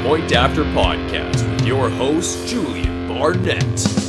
Point After Podcast with your host, Julien Barnett.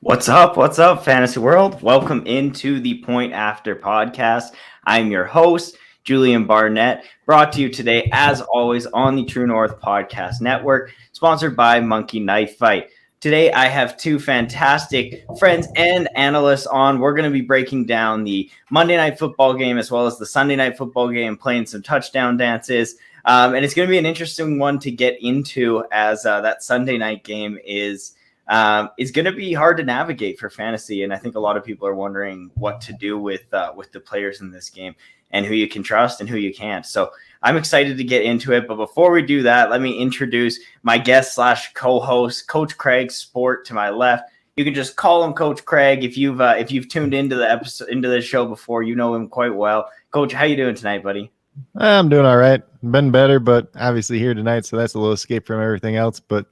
What's up, fantasy world? Welcome into the Point After Podcast. I'm your host, Julien Barnett, brought to you today, as always, on the True North Podcast Network, sponsored by Monkey Knife Fight. Today, I have two fantastic friends and analysts on. We're going to be breaking down the Monday Night Football game as well as the Sunday Night Football game, playing some touchdown dances. And it's going to be an interesting one to get into as that Sunday night game is going to be hard to navigate for fantasy. And I think a lot of people are wondering what to do with the players in this game and who you can trust and who you can't. So I'm excited to get into it. But before we do that, let me introduce my guest / co-host, Coach Craig Sport, to my left. You can just call him Coach Craig. If you've tuned into the episode, into the show before, you know him quite well. Coach, how you doing tonight, buddy? I'm doing all right. Been better, but obviously here tonight, so that's a little escape from everything else. But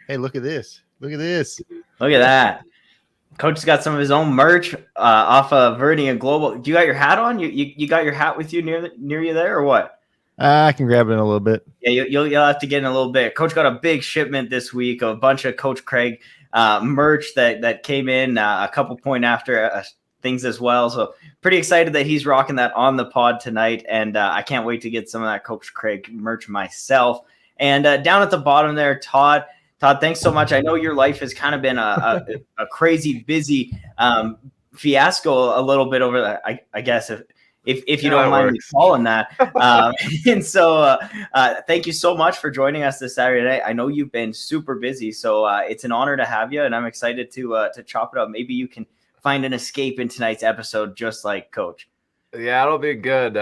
hey, look at this. Look at this. Look at that. Coach has got some of his own merch off of Verdian Global. Do you got your hat on? You got your hat with you near you there or what? I can grab it in a little bit. Yeah, you'll have to get in a little bit. Coach got a big shipment this week of a bunch of Coach Craig merch that came in a couple point after things as well. So pretty excited that he's rocking that on the pod tonight. And I can't wait to get some of that Coach Craig merch myself. And down at the bottom there, Todd, thanks so much. I know your life has kind of been a crazy busy fiasco a little bit over that, I guess, if you don't mind me calling that. And so thank you so much for joining us this Saturday night. I know you've been super busy, so it's an honor to have you, and I'm excited to chop it up. Maybe you can find an escape in tonight's episode just like Coach. Yeah, it'll be good.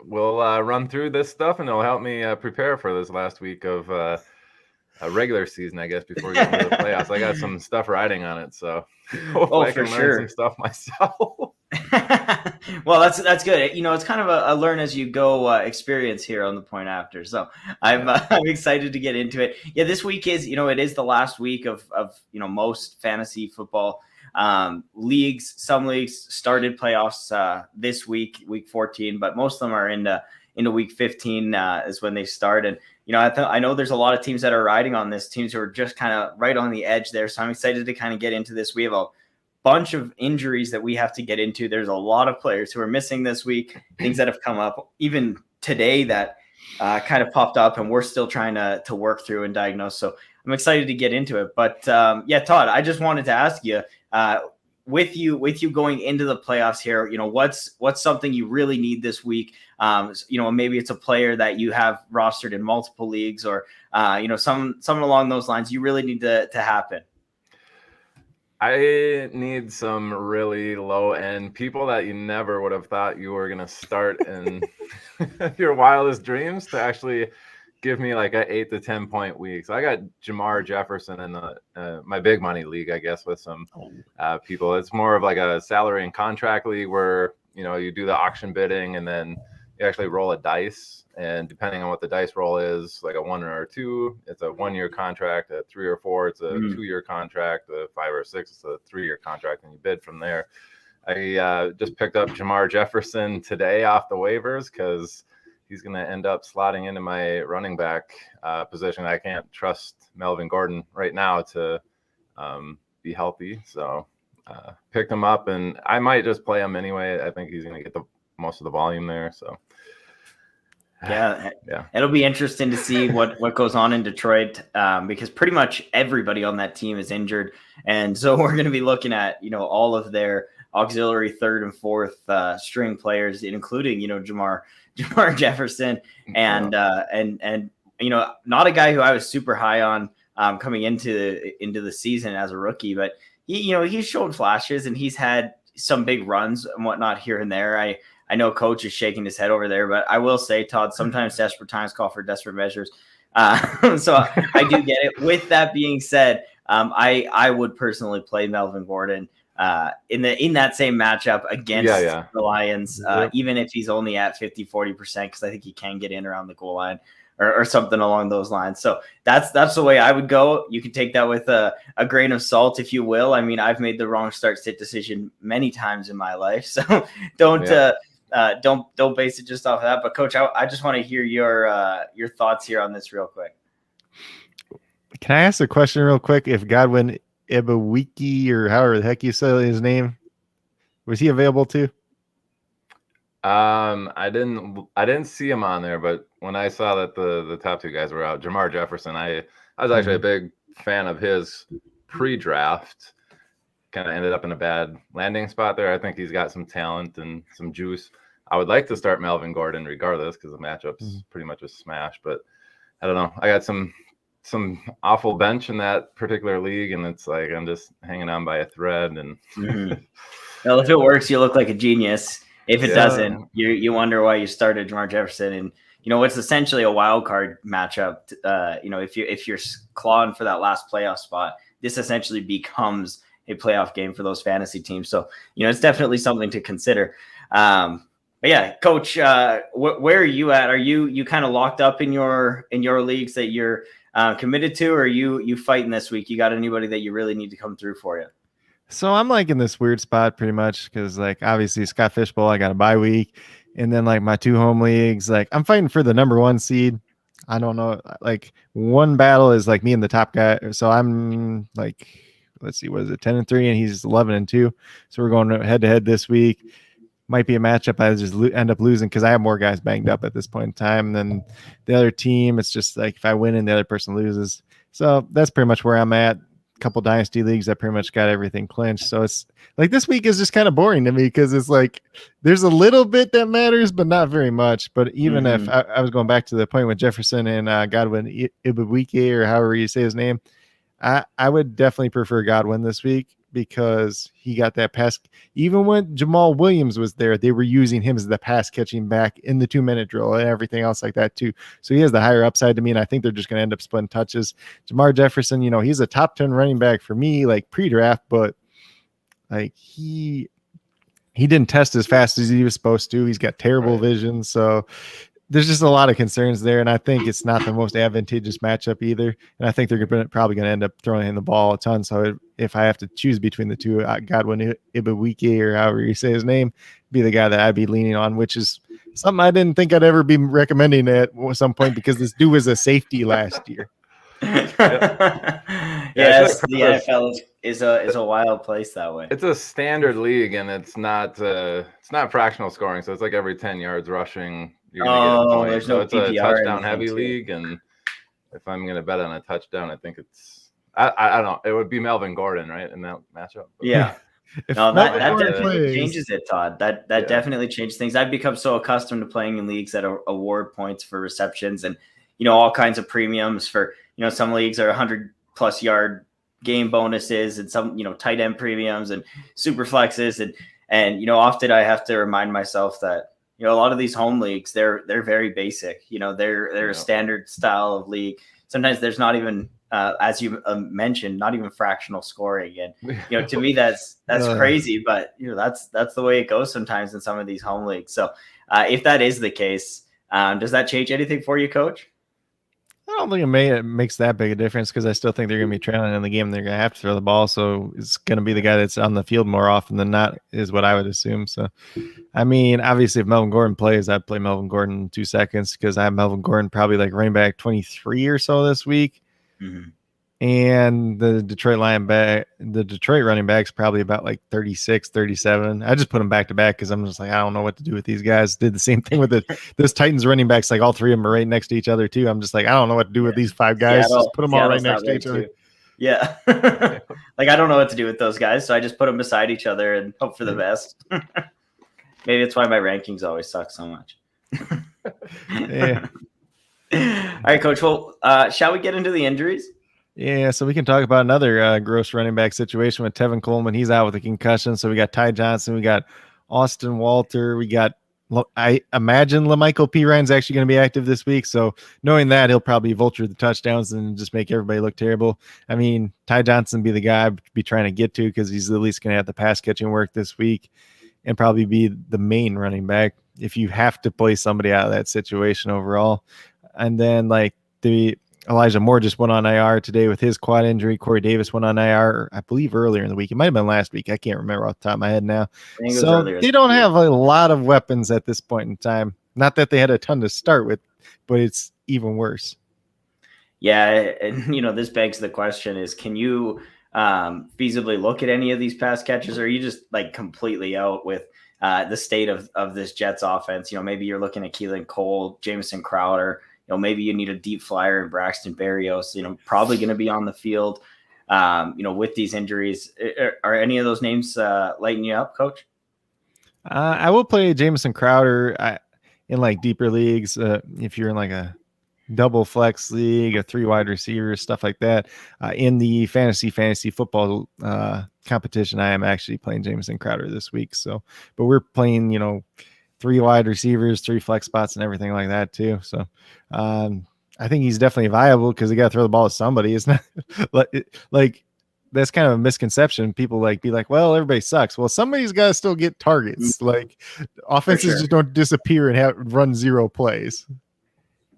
We'll run through this stuff, and it'll help me prepare for this last week of a regular season, I guess, before getting into the playoffs. I got some stuff riding on it, so hopefully I can learn some stuff myself. Well, that's good. You know, it's kind of a learn as you go experience here on the Point After. So I'm excited to get into it. Yeah, this week is, it is the last week of most fantasy football leagues. Some leagues started playoffs this week 14, but most of them are into week 15 is when they start. And I know there's a lot of teams that are riding on this, teams who are just kind of right on the edge there. So I'm excited to kind of get into this. We have a bunch of injuries that we have to get into. There's a lot of players who are missing this week, things that have come up even today that kind of popped up, and we're still trying to work through and diagnose. So I'm excited to get into it. But Todd, I just wanted to ask you, with you going into the playoffs here, what's something you really need this week? Maybe it's a player that you have rostered in multiple leagues, or something along those lines you really need to happen. I need some really low end people that you never would have thought you were going to start in your wildest dreams to actually give me like an 8 to 10 point week. So I got Jamar Jefferson in my big money league, I guess, with some people. It's more of like a salary and contract league where, you do the auction bidding and then you actually roll a dice. And depending on what the dice roll is, like a 1 or a 2, it's a 1 year contract. A 3 or 4, it's a 2 year contract. A 5 or 6, it's a 3 year contract, and you bid from there. I just picked up Jamar Jefferson today off the waivers because he's going to end up slotting into my running back position. I can't trust Melvin Gordon right now to be healthy. So picked him up, and I might just play him anyway. I think he's going to get the most of the volume there. So yeah, it'll be interesting to see what goes on in Detroit because pretty much everybody on that team is injured. And so we're going to be looking at, all of their auxiliary third and fourth string players, including, Jamar Jefferson and not a guy who I was super high on coming into the season as a rookie, but he's shown flashes and he's had some big runs and whatnot here and there. I know Coach is shaking his head over there, but I will say, Todd, sometimes desperate times call for desperate measures. So I do get it. With that being said, I would personally play Melvin Gordon in that same matchup against the Lions, even if he's only at 50-40%, because I think he can get in around the goal line or something along those lines. So that's the way I would go. You can take that with a grain of salt, if you will. I mean, I've made the wrong start-sit decision many times in my life, so don't base it just off of that. But Coach, I just want to hear your thoughts here on this real quick. Can I ask a question real quick? If Godwin Ibawiki, or however the heck you say his name, was he available too? I didn't see him on there, but when I saw that the top two guys were out, Jamar Jefferson, I was actually a big fan of his pre-draft. Kind of ended up in a bad landing spot there. I think he's got some talent and some juice. I would like to start Melvin Gordon regardless, because the matchup's pretty much a smash, but I don't know. I got some awful bench in that particular league, and it's like I'm just hanging on by a thread. And well, if it works, you look like a genius. If it doesn't, you wonder why you started Jamar Jefferson. And it's essentially a wild card matchup. If you're clawing for that last playoff spot, this essentially becomes a playoff game for those fantasy teams. So it's definitely something to consider. But yeah, Coach, where are you at? Are you kind of locked up in your leagues that you're committed to, or are you fighting this week? You got anybody that you really need to come through for you? So I'm like in this weird spot pretty much, because like obviously Scott Fishbowl, I got a bye week, and then like my two home leagues, like I'm fighting for the number 1 seed. I don't know, like one battle is like me and the top guy, so I'm like, let's see, what is it, 10-3, and he's 11-2. So we're going head to head this week. Might be a matchup I just end up losing because I have more guys banged up at this point in time than the other team. It's just like if I win and the other person loses. So that's pretty much where I'm at. Couple dynasty leagues, I pretty much got everything clinched. So it's like this week is just kind of boring to me, because it's like there's a little bit that matters, but not very much. But even if I was going back to the point with Jefferson and Godwin Ibawike, or however you say his name, I would definitely prefer Godwin this week, because he got that pass. Even when Jamal Williams was there, they were using him as the pass catching back in the 2-minute drill and everything else like that too. So he has the higher upside to me, and I think they're just going to end up splitting touches. Jamar Jefferson, he's a top 10 running back for me, like pre-draft, but like he didn't test as fast as he was supposed to. He's got terrible vision. So there's just a lot of concerns there, and I think it's not the most advantageous matchup either. And I think they're probably going to end up throwing in the ball a ton. So if I have to choose between the two, Godwin Ibawike, or however you say his name, be the guy that I'd be leaning on, which is something I didn't think I'd ever be recommending at some point, because this dude was a safety last year. Yes, the NFL is a wild place that way. It's a standard league, and it's not fractional scoring, so it's like every 10 yards rushing. You're gonna get a point. There's so no it's PPR a touchdown heavy league, and if I'm gonna bet on a touchdown, I think I don't know. It would be Melvin Gordon, right, in that matchup. But yeah. No, that definitely plays, changes it, Todd. That definitely changes things. I've become so accustomed to playing in leagues that award points for receptions and all kinds of premiums for some leagues are 100+ yard game bonuses, and some tight end premiums and super flexes, and often I have to remind myself that a lot of these home leagues, they're very basic. They're a standard style of league. Sometimes there's not even, as you mentioned, not even fractional scoring. And to me, that's crazy. But that's the way it goes sometimes in some of these home leagues. So if that is the case, does that change anything for you, Coach? I don't think it makes that big a difference, because I still think they're going to be trailing in the game. They're going to have to throw the ball, so it's going to be the guy that's on the field more often than not, is what I would assume. So, I mean, obviously, if Melvin Gordon plays, I'd play Melvin Gordon in 2 seconds, because I have Melvin Gordon probably like running back 23 or so this week. And the Detroit running back's probably about like 36, 37. I just put them back to back, because I'm just like, I don't know what to do with these guys. Did the same thing with those Titans running backs. Like all three of them are right next to each other too. I'm just like, I don't know what to do with these 5 guys. Just put them all right next to each other. Yeah. Like I don't know what to do with those guys, so I just put them beside each other and hope for the best. Maybe that's why my rankings always suck so much. Yeah. All right, Coach. Well, shall we get into the injuries? Yeah, so we can talk about another gross running back situation with Tevin Coleman. He's out with a concussion. So we got Ty Johnson, we got Austin Walter, we got I imagine LaMichael Piran's actually going to be active this week. So knowing that, he'll probably vulture the touchdowns and just make everybody look terrible. I mean, Ty Johnson be the guy I'd be trying to get to because he's at least going to have the pass catching work this week and probably be the main running back if you have to play somebody out of that situation overall. And then like the Elijah Moore just went on IR today with his quad injury. Corey Davis went on IR, I believe, earlier in the week. It might have been last week. I can't remember off the top of my head now. So they don't have a lot of weapons at this point in time. Not that they had a ton to start with, but it's even worse. Yeah, and this begs the question is, can you feasibly look at any of these pass catchers, or are you just like completely out with the state of this Jets offense? Maybe you're looking at Keelan Cole, Jamison Crowder. Maybe you need a deep flyer in Braxton Berrios, probably going to be on the field, with these injuries. Are any of those names lighting you up, Coach? I will play Jamison Crowder in like deeper leagues. If you're in like a double flex league, a 3 wide receiver, stuff like that. In the fantasy football competition, I am actually playing Jamison Crowder this week. So, but we're playing, 3 wide receivers, 3 flex spots and everything like that too. So I think he's definitely viable because they got to throw the ball to somebody. It's not like that's kind of a misconception. People be like, well, everybody sucks. Well, somebody's got to still get targets. Like offenses just don't disappear and run 0 plays.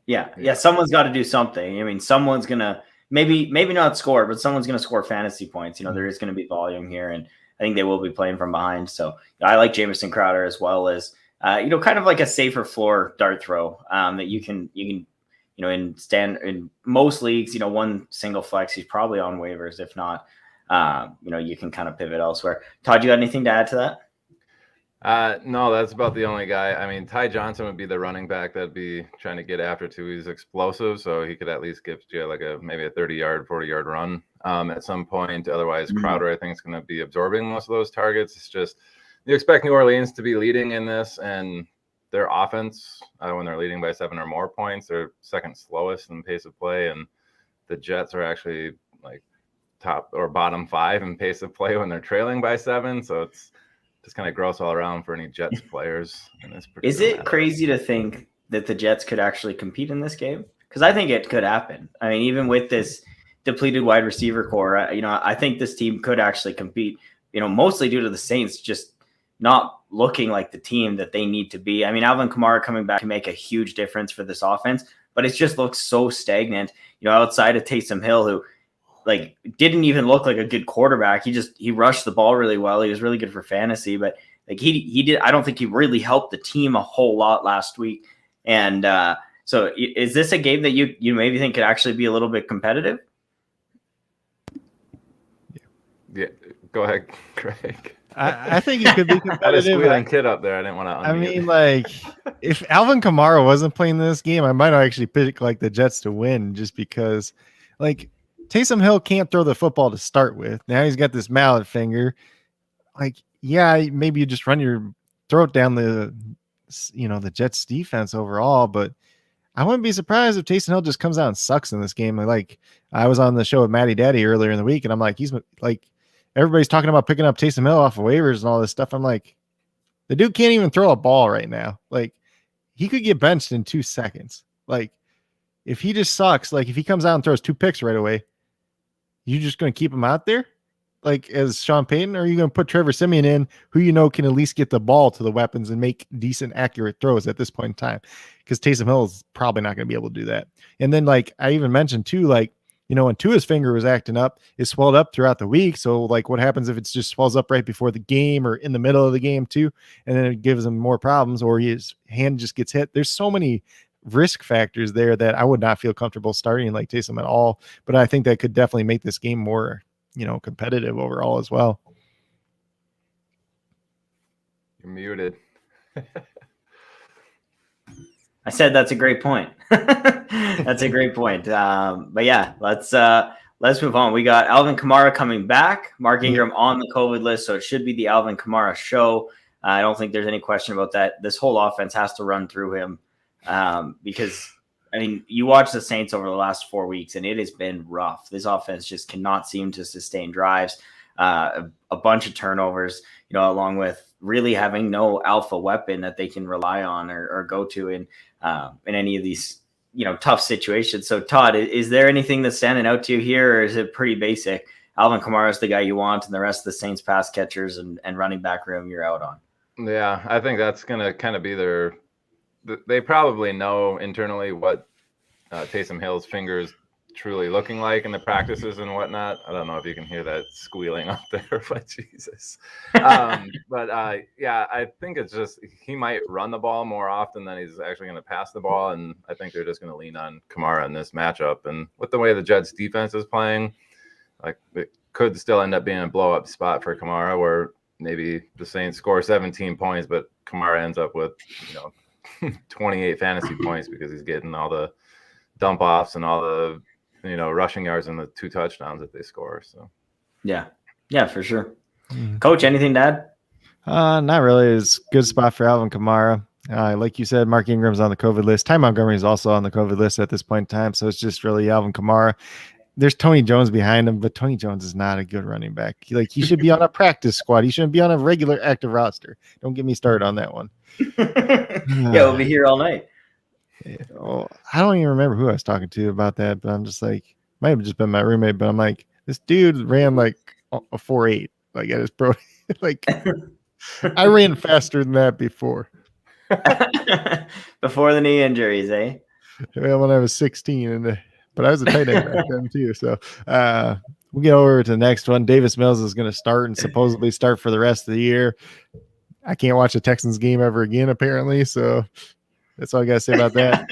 Yeah. Someone's got to do something. I mean, someone's going to maybe not score, but someone's going to score fantasy points. There is going to be volume here, and I think they will be playing from behind. So I like Jamison Crowder as well as, kind of like a safer floor dart throw that you can, in most leagues, one single flex, he's probably on waivers. If not, you can kind of pivot elsewhere. Todd, you got anything to add to that? No, that's about the only guy. I mean, Ty Johnson would be the running back that'd be trying to get after too. He's explosive, so he could at least give you like maybe a 30-yard, 40-yard run at some point. Otherwise, Crowder, I think, is going to be absorbing most of those targets. It's just you expect New Orleans to be leading in this, and their offense, when they're leading by 7 or more points, they're second slowest in pace of play, and the Jets are actually like top or bottom 5 in pace of play when they're trailing by 7. So it's just kind of gross all around for any Jets players. Is it crazy to think that the Jets could actually compete in this game? Because I think it could happen. I mean, even with this depleted wide receiver core, I think this team could actually compete, mostly due to the Saints just not looking like the team that they need to be. I mean, Alvin Kamara coming back can make a huge difference for this offense, but it just looks so stagnant, outside of Taysom Hill, who didn't even look like a good quarterback. He rushed the ball really well. He was really good for fantasy, but I don't think he really helped the team a whole lot last week. And so is this a game that you maybe think could actually be a little bit competitive? Yeah. Go ahead, Craig. I think it could be competitive. I had a squealing kid up there. I didn't want to. I mean, if Alvin Kamara wasn't playing this game, I might actually pick the Jets to win, just because Taysom Hill can't throw the football to start with. Now he's got this mallet finger. Maybe you just run your throat down the Jets defense overall, but I wouldn't be surprised if Taysom Hill just comes out and sucks in this game. I was on the show with Matty Daddy earlier in the week, and I'm like, he's everybody's talking about picking up Taysom Hill off of waivers and all this stuff. I'm like, the dude can't even throw a ball right now. He could get benched in 2 seconds. If he just sucks, if he comes out and throws 2 picks right away, you just going to keep him out there? As Sean Payton, or are you going to put Trevor Siemian in, who can at least get the ball to the weapons and make decent, accurate throws at this point in time? Because Taysom Hill is probably not going to be able to do that. And then, I even mentioned too, when Tua's finger was acting up, it swelled up throughout the week. So, what happens if it just swells up right before the game or in the middle of the game too, and then it gives him more problems, or his hand just gets hit? There's so many risk factors there that I would not feel comfortable starting Taysom at all. But I think that could definitely make this game more, competitive overall as well. You're muted. I said that's a great point. That's a great point. But yeah, let's move on. We got Alvin Kamara coming back. Mark Ingram on the COVID list, so it should be the Alvin Kamara show. I don't think there's any question about that. This whole offense has to run through him because, you watch the Saints over the last 4 weeks, and it has been rough. This offense just cannot seem to sustain drives. a bunch of turnovers, along with really having no alpha weapon that they can rely on or go to in any of these, tough situations. So Todd, is there anything that's standing out to you here, or is it pretty basic? Alvin Kamara is the guy you want, and the rest of the Saints pass catchers and running back room you're out on. Yeah, I think that's going to kind of be they probably know internally what Taysom Hill's fingers truly looking like in the practices and whatnot. I don't know if you can hear that squealing up there, but Jesus. Yeah, I think it's just he might run the ball more often than he's actually going to pass the ball, and I think they're just going to lean on Kamara in this matchup. And with the way the Jets defense is playing, like it could still end up being a blow up spot for Kamara, where maybe the Saints score 17 points, but Kamara ends up with 28 fantasy points because he's getting all the dump offs and all the rushing yards and the 2 touchdowns that they score. So yeah, for sure. Coach, anything to add? Not really. It's a good spot for Alvin Kamara. Like you said, Mark Ingram's on the COVID list. Ty Montgomery is also on the COVID list at this point in time. So it's just really Alvin Kamara. There's Tony Jones behind him, but Tony Jones is not a good running back. He should be on a practice squad. He shouldn't be on a regular active roster. Don't get me started on that one. Yeah, we'll be here all night. Well, I don't even remember who I was talking to about that, but I'm just like, might have just been my roommate, but I'm like, this dude ran like a 4.8, like at his pro. Like, I ran faster than that before. Before the knee injuries, eh? Well, when I was 16, but I was a tight end back then too. So we'll get over to the next one. Davis Mills is going to start and supposedly start for the rest of the year. I can't watch a Texans game ever again, apparently. So that's all I got to say about that.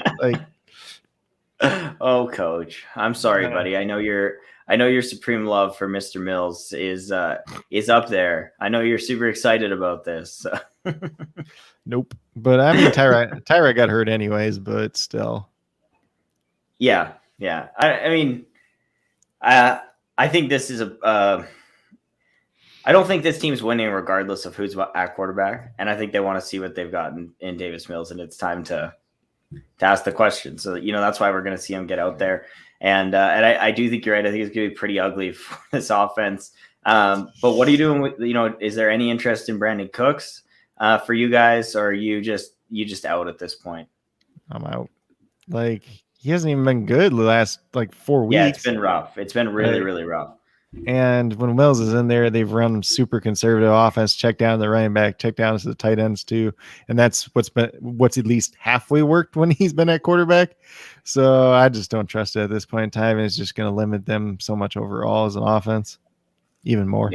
Oh, Coach, I'm sorry, buddy. I know your supreme love for Mr. Mills is up there. I know you're super excited about this. So. Nope. But I mean, Tyra got hurt anyways, but still. Yeah. I mean, I think this is I don't think this team's winning regardless of who's at quarterback, and I think they want to see what they've gotten in Davis Mills, and it's time to ask the question. So that's why we're going to see him get out there, and I do think you're right. I think it's going to be pretty ugly for this offense. But what are you doing with is there any interest in Brandon Cooks for you guys, or are you just out at this point? I'm out. He hasn't even been good the last 4 weeks. Yeah, it's been rough. It's been really rough. And when Mills is in there, they've run super conservative offense, check down the running back, check down to the tight ends too. And that's what's at least halfway worked when he's been at quarterback. So I just don't trust it at this point in time. And it's just going to limit them so much overall as an offense, even more.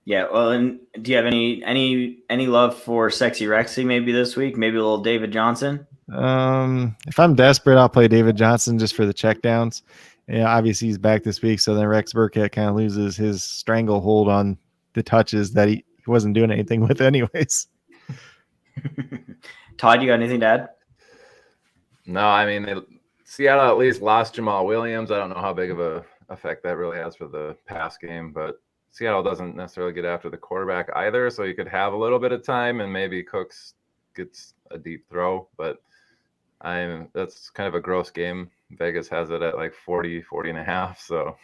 Yeah. Well, and do you have any love for Sexy Rexy maybe this week? Maybe a little David Johnson? If I'm desperate, I'll play David Johnson just for the checkdowns. Yeah, obviously he's back this week, so then Rex Burkhead kind of loses his stranglehold on the touches that he wasn't doing anything with anyways. Todd, you got anything to add? No, I mean, Seattle at least lost Jamal Williams. I don't know how big of a effect that really has for the pass game, but Seattle doesn't necessarily get after the quarterback either, so you could have a little bit of time and maybe Cooks gets a deep throw, but that's kind of a gross game. Vegas has it at 40 and a half. So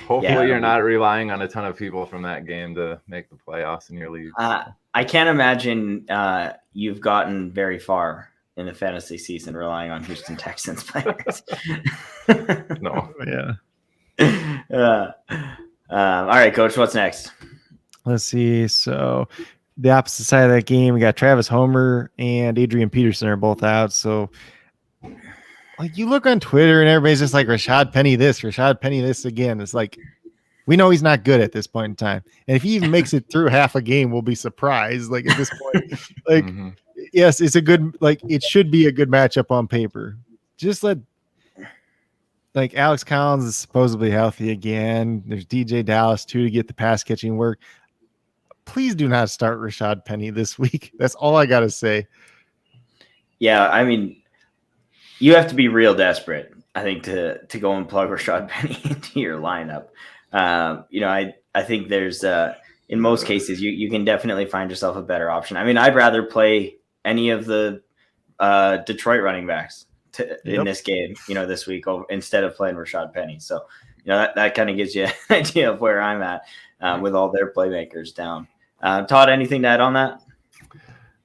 hopefully you're not relying on a ton of people from that game to make the playoffs in your league. I can't imagine you've gotten very far in the fantasy season relying on Houston Texans players. No. Yeah. All right, Coach, what's next? Let's see. So the opposite side of that game, we got Travis Homer and Adrian Peterson are both out. So you look on Twitter and everybody's just like Rashad Penny this again. It's we know he's not good at this point in time. And if he even makes it through half a game, we'll be surprised. At this point, yes, it's a good, it should be a good matchup on paper. Just let Alex Collins is supposedly healthy again. There's DJ Dallas too to get the pass catching work. Please do not start Rashad Penny this week. That's all I got to say. Yeah. I mean, you have to be real desperate, I think, to go and plug Rashad Penny into your lineup. I think there's in most cases you can definitely find yourself a better option. I mean, I'd rather play any of the Detroit running backs in this game, this week instead of playing Rashad Penny. So that kind of gives you an idea of where I'm at with all their playmakers down. Todd, anything to add on that?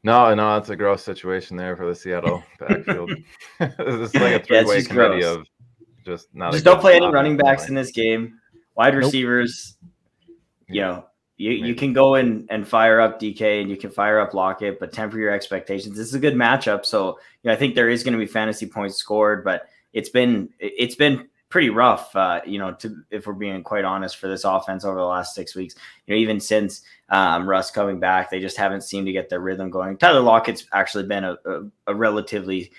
No, it's a gross situation there for the Seattle backfield. It's like a three-way committee gross. of just not. Just don't play any running backs in this game. Wide receivers, you can go in and fire up DK and you can fire up Lockett, but temper your expectations. This is a good matchup, so I think there is going to be fantasy points scored, but it's been pretty rough, if we're being quite honest, for this offense over the last 6 weeks. Even since Russ coming back, they just haven't seemed to get their rhythm going. Tyler Lockett's actually been a relatively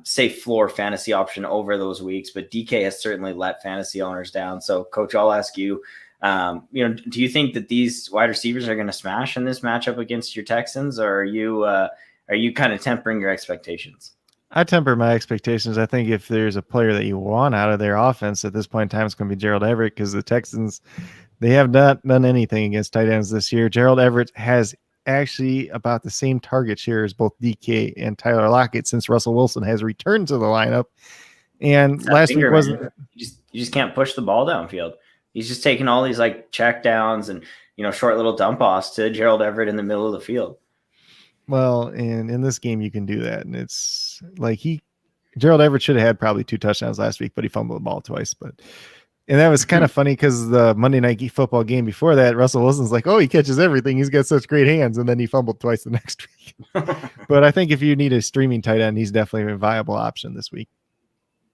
safe floor fantasy option over those weeks, but DK has certainly let fantasy owners down. So, Coach, I'll ask you, do you think that these wide receivers are going to smash in this matchup against your Texans, or are you kind of tempering your expectations? I temper my expectations. I think if there's a player that you want out of their offense at this point in time, it's going to be Gerald Everett, because the Texans, they have not done anything against tight ends this year. Gerald Everett has actually about the same target share as both DK and Tyler Lockett since Russell Wilson has returned to the lineup. And last week wasn't. You just can't push the ball downfield. He's just taking all these like check downs and short little dump offs to Gerald Everett in the middle of the field. Well, and in this game, you can do that. And it's like Gerald Everett should have had probably 2 touchdowns last week, but he fumbled the ball twice. And that was kind of funny because the Monday Night Football game before that, Russell Wilson's like, oh, he catches everything. He's got such great hands. And then he fumbled twice the next week. But I think if you need a streaming tight end, he's definitely a viable option this week.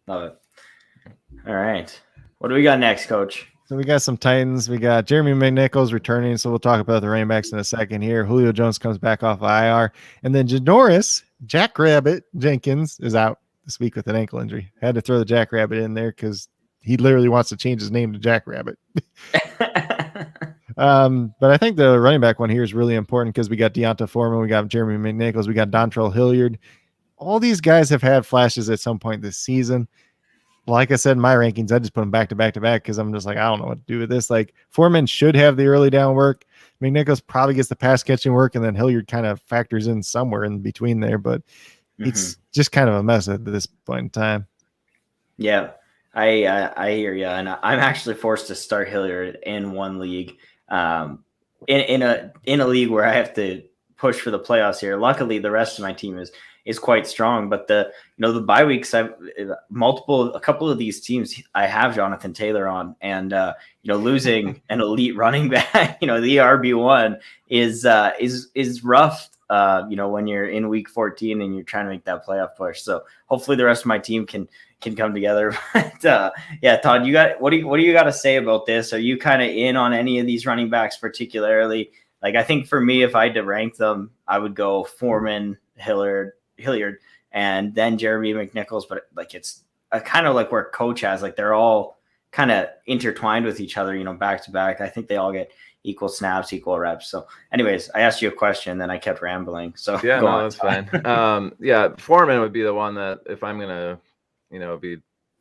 Love it. All right. What do we got next, Coach? So we got some Titans. We got Jeremy McNichols returning, so we'll talk about the running backs in a second here. Julio Jones comes back off IR. And then Janoris Jackrabbit Jenkins is out this week with an ankle injury. Had to throw the Jackrabbit in there because he literally wants to change his name to Jackrabbit. But I think the running back one here is really important because we got Deonta Foreman, we got Jeremy McNichols, we got Dontrell Hilliard. All these guys have had flashes at some point this season. Like I said in my rankings, I just put them back to back to back because I'm just like, I don't know what to do with this. Like, Foreman should have the early down work. McNichols probably gets the pass catching work, and then Hilliard kind of factors in somewhere in between there. But it's just kind of a mess at this point in time. Yeah, I hear you, and I'm actually forced to start Hilliard in one league, in a league where I have to push for the playoffs here. Luckily, the rest of my team is quite strong, but the bye weeks, a couple of these teams I have Jonathan Taylor on, and losing an elite running back, the RB1 is rough. When you're in week 14 and you're trying to make that playoff push. So hopefully the rest of my team can come together. But yeah, Todd, what do you got to say about this? Are you kind of in on any of these running backs particularly? Like, I think for me, if I had to rank them, I would go Foreman, Hilliard, and then Jeremy McNichols. But like, it's kind of like where Coach has, like, they're all kind of intertwined with each other, back to back. I think they all get equal snaps, equal reps. So anyways, I asked you a question, then I kept rambling. So yeah, no, that's fine. Foreman would be the one that if I'm going to, be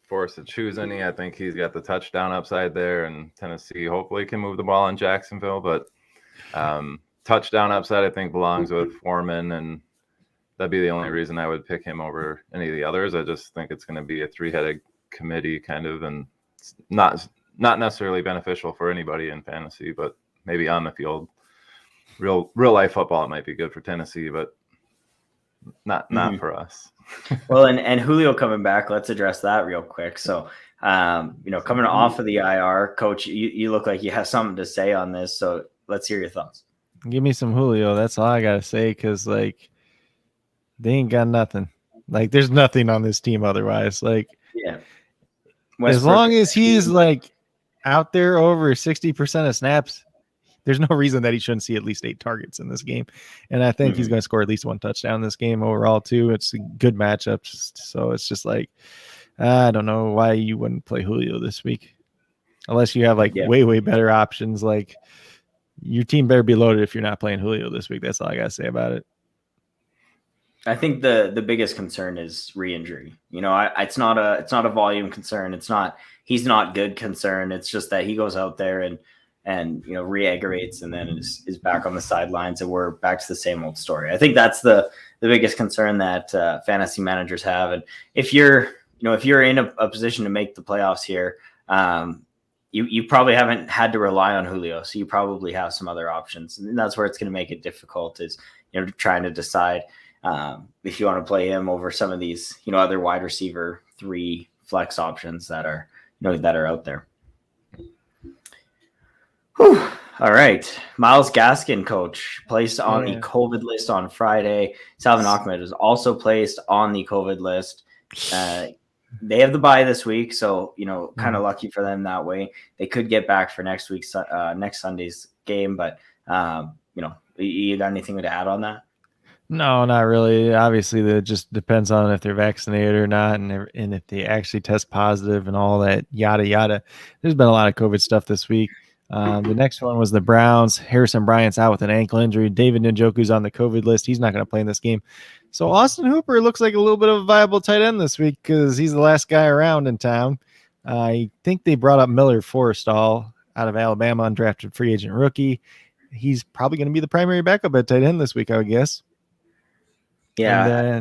forced to choose any, I think he's got the touchdown upside there, and Tennessee hopefully can move the ball in Jacksonville, but touchdown upside, I think, belongs with Foreman, and that'd be the only reason I would pick him over any of the others. I just think it's going to be a three-headed committee kind of, and it's not necessarily beneficial for anybody in fantasy, but maybe on the field, real life football, it might be good for Tennessee, but not for us. Well, and Julio coming back, let's address that real quick. So, coming off of the IR, Coach, you look like you have something to say on this. So let's hear your thoughts. Give me some Julio. That's all I got to say. Cause like, they ain't got nothing. Like, there's nothing on this team otherwise. Like, yeah, as long as he's like out there over 60% of snaps, there's no reason that he shouldn't see at least 8 targets in this game. And I think he's going to score at least 1 touchdown in this game overall too. It's a good matchup. So it's just like, I don't know why you wouldn't play Julio this week, unless you have like way, way better options. Like, your team better be loaded if you're not playing Julio this week. That's all I got to say about it. I think the biggest concern is re-injury. It's not a volume concern. He's not good concern. It's just that he goes out there and re-aggravates and then is back on the sidelines, and we're back to the same old story. I think that's the biggest concern that fantasy managers have. And if you're in a position to make the playoffs here, you probably haven't had to rely on Julio, so you probably have some other options, and that's where it's going to make it difficult. Is trying to decide if you want to play him over some of these other wide receiver 3 flex options that are that are out there. Whew. All right, Myles Gaskin, coach, placed on the COVID list on Friday. Salvin Ahmed was also placed on the COVID list. They have the bye this week, so kind of lucky for them that way. They could get back for next Sunday's game, but you got anything to add on that? No, not really. Obviously, it just depends on if they're vaccinated or not, and if they actually test positive and all that yada yada. There's been a lot of COVID stuff this week. The next one was the Browns. Harrison Bryant's out with an ankle injury. David Njoku's on the COVID list. He's not going to play in this game. So Austin Hooper looks like a little bit of a viable tight end this week because he's the last guy around in town. I think they brought up Miller Forrestall out of Alabama, undrafted free agent rookie. He's probably going to be the primary backup at tight end this week, I would guess. Yeah.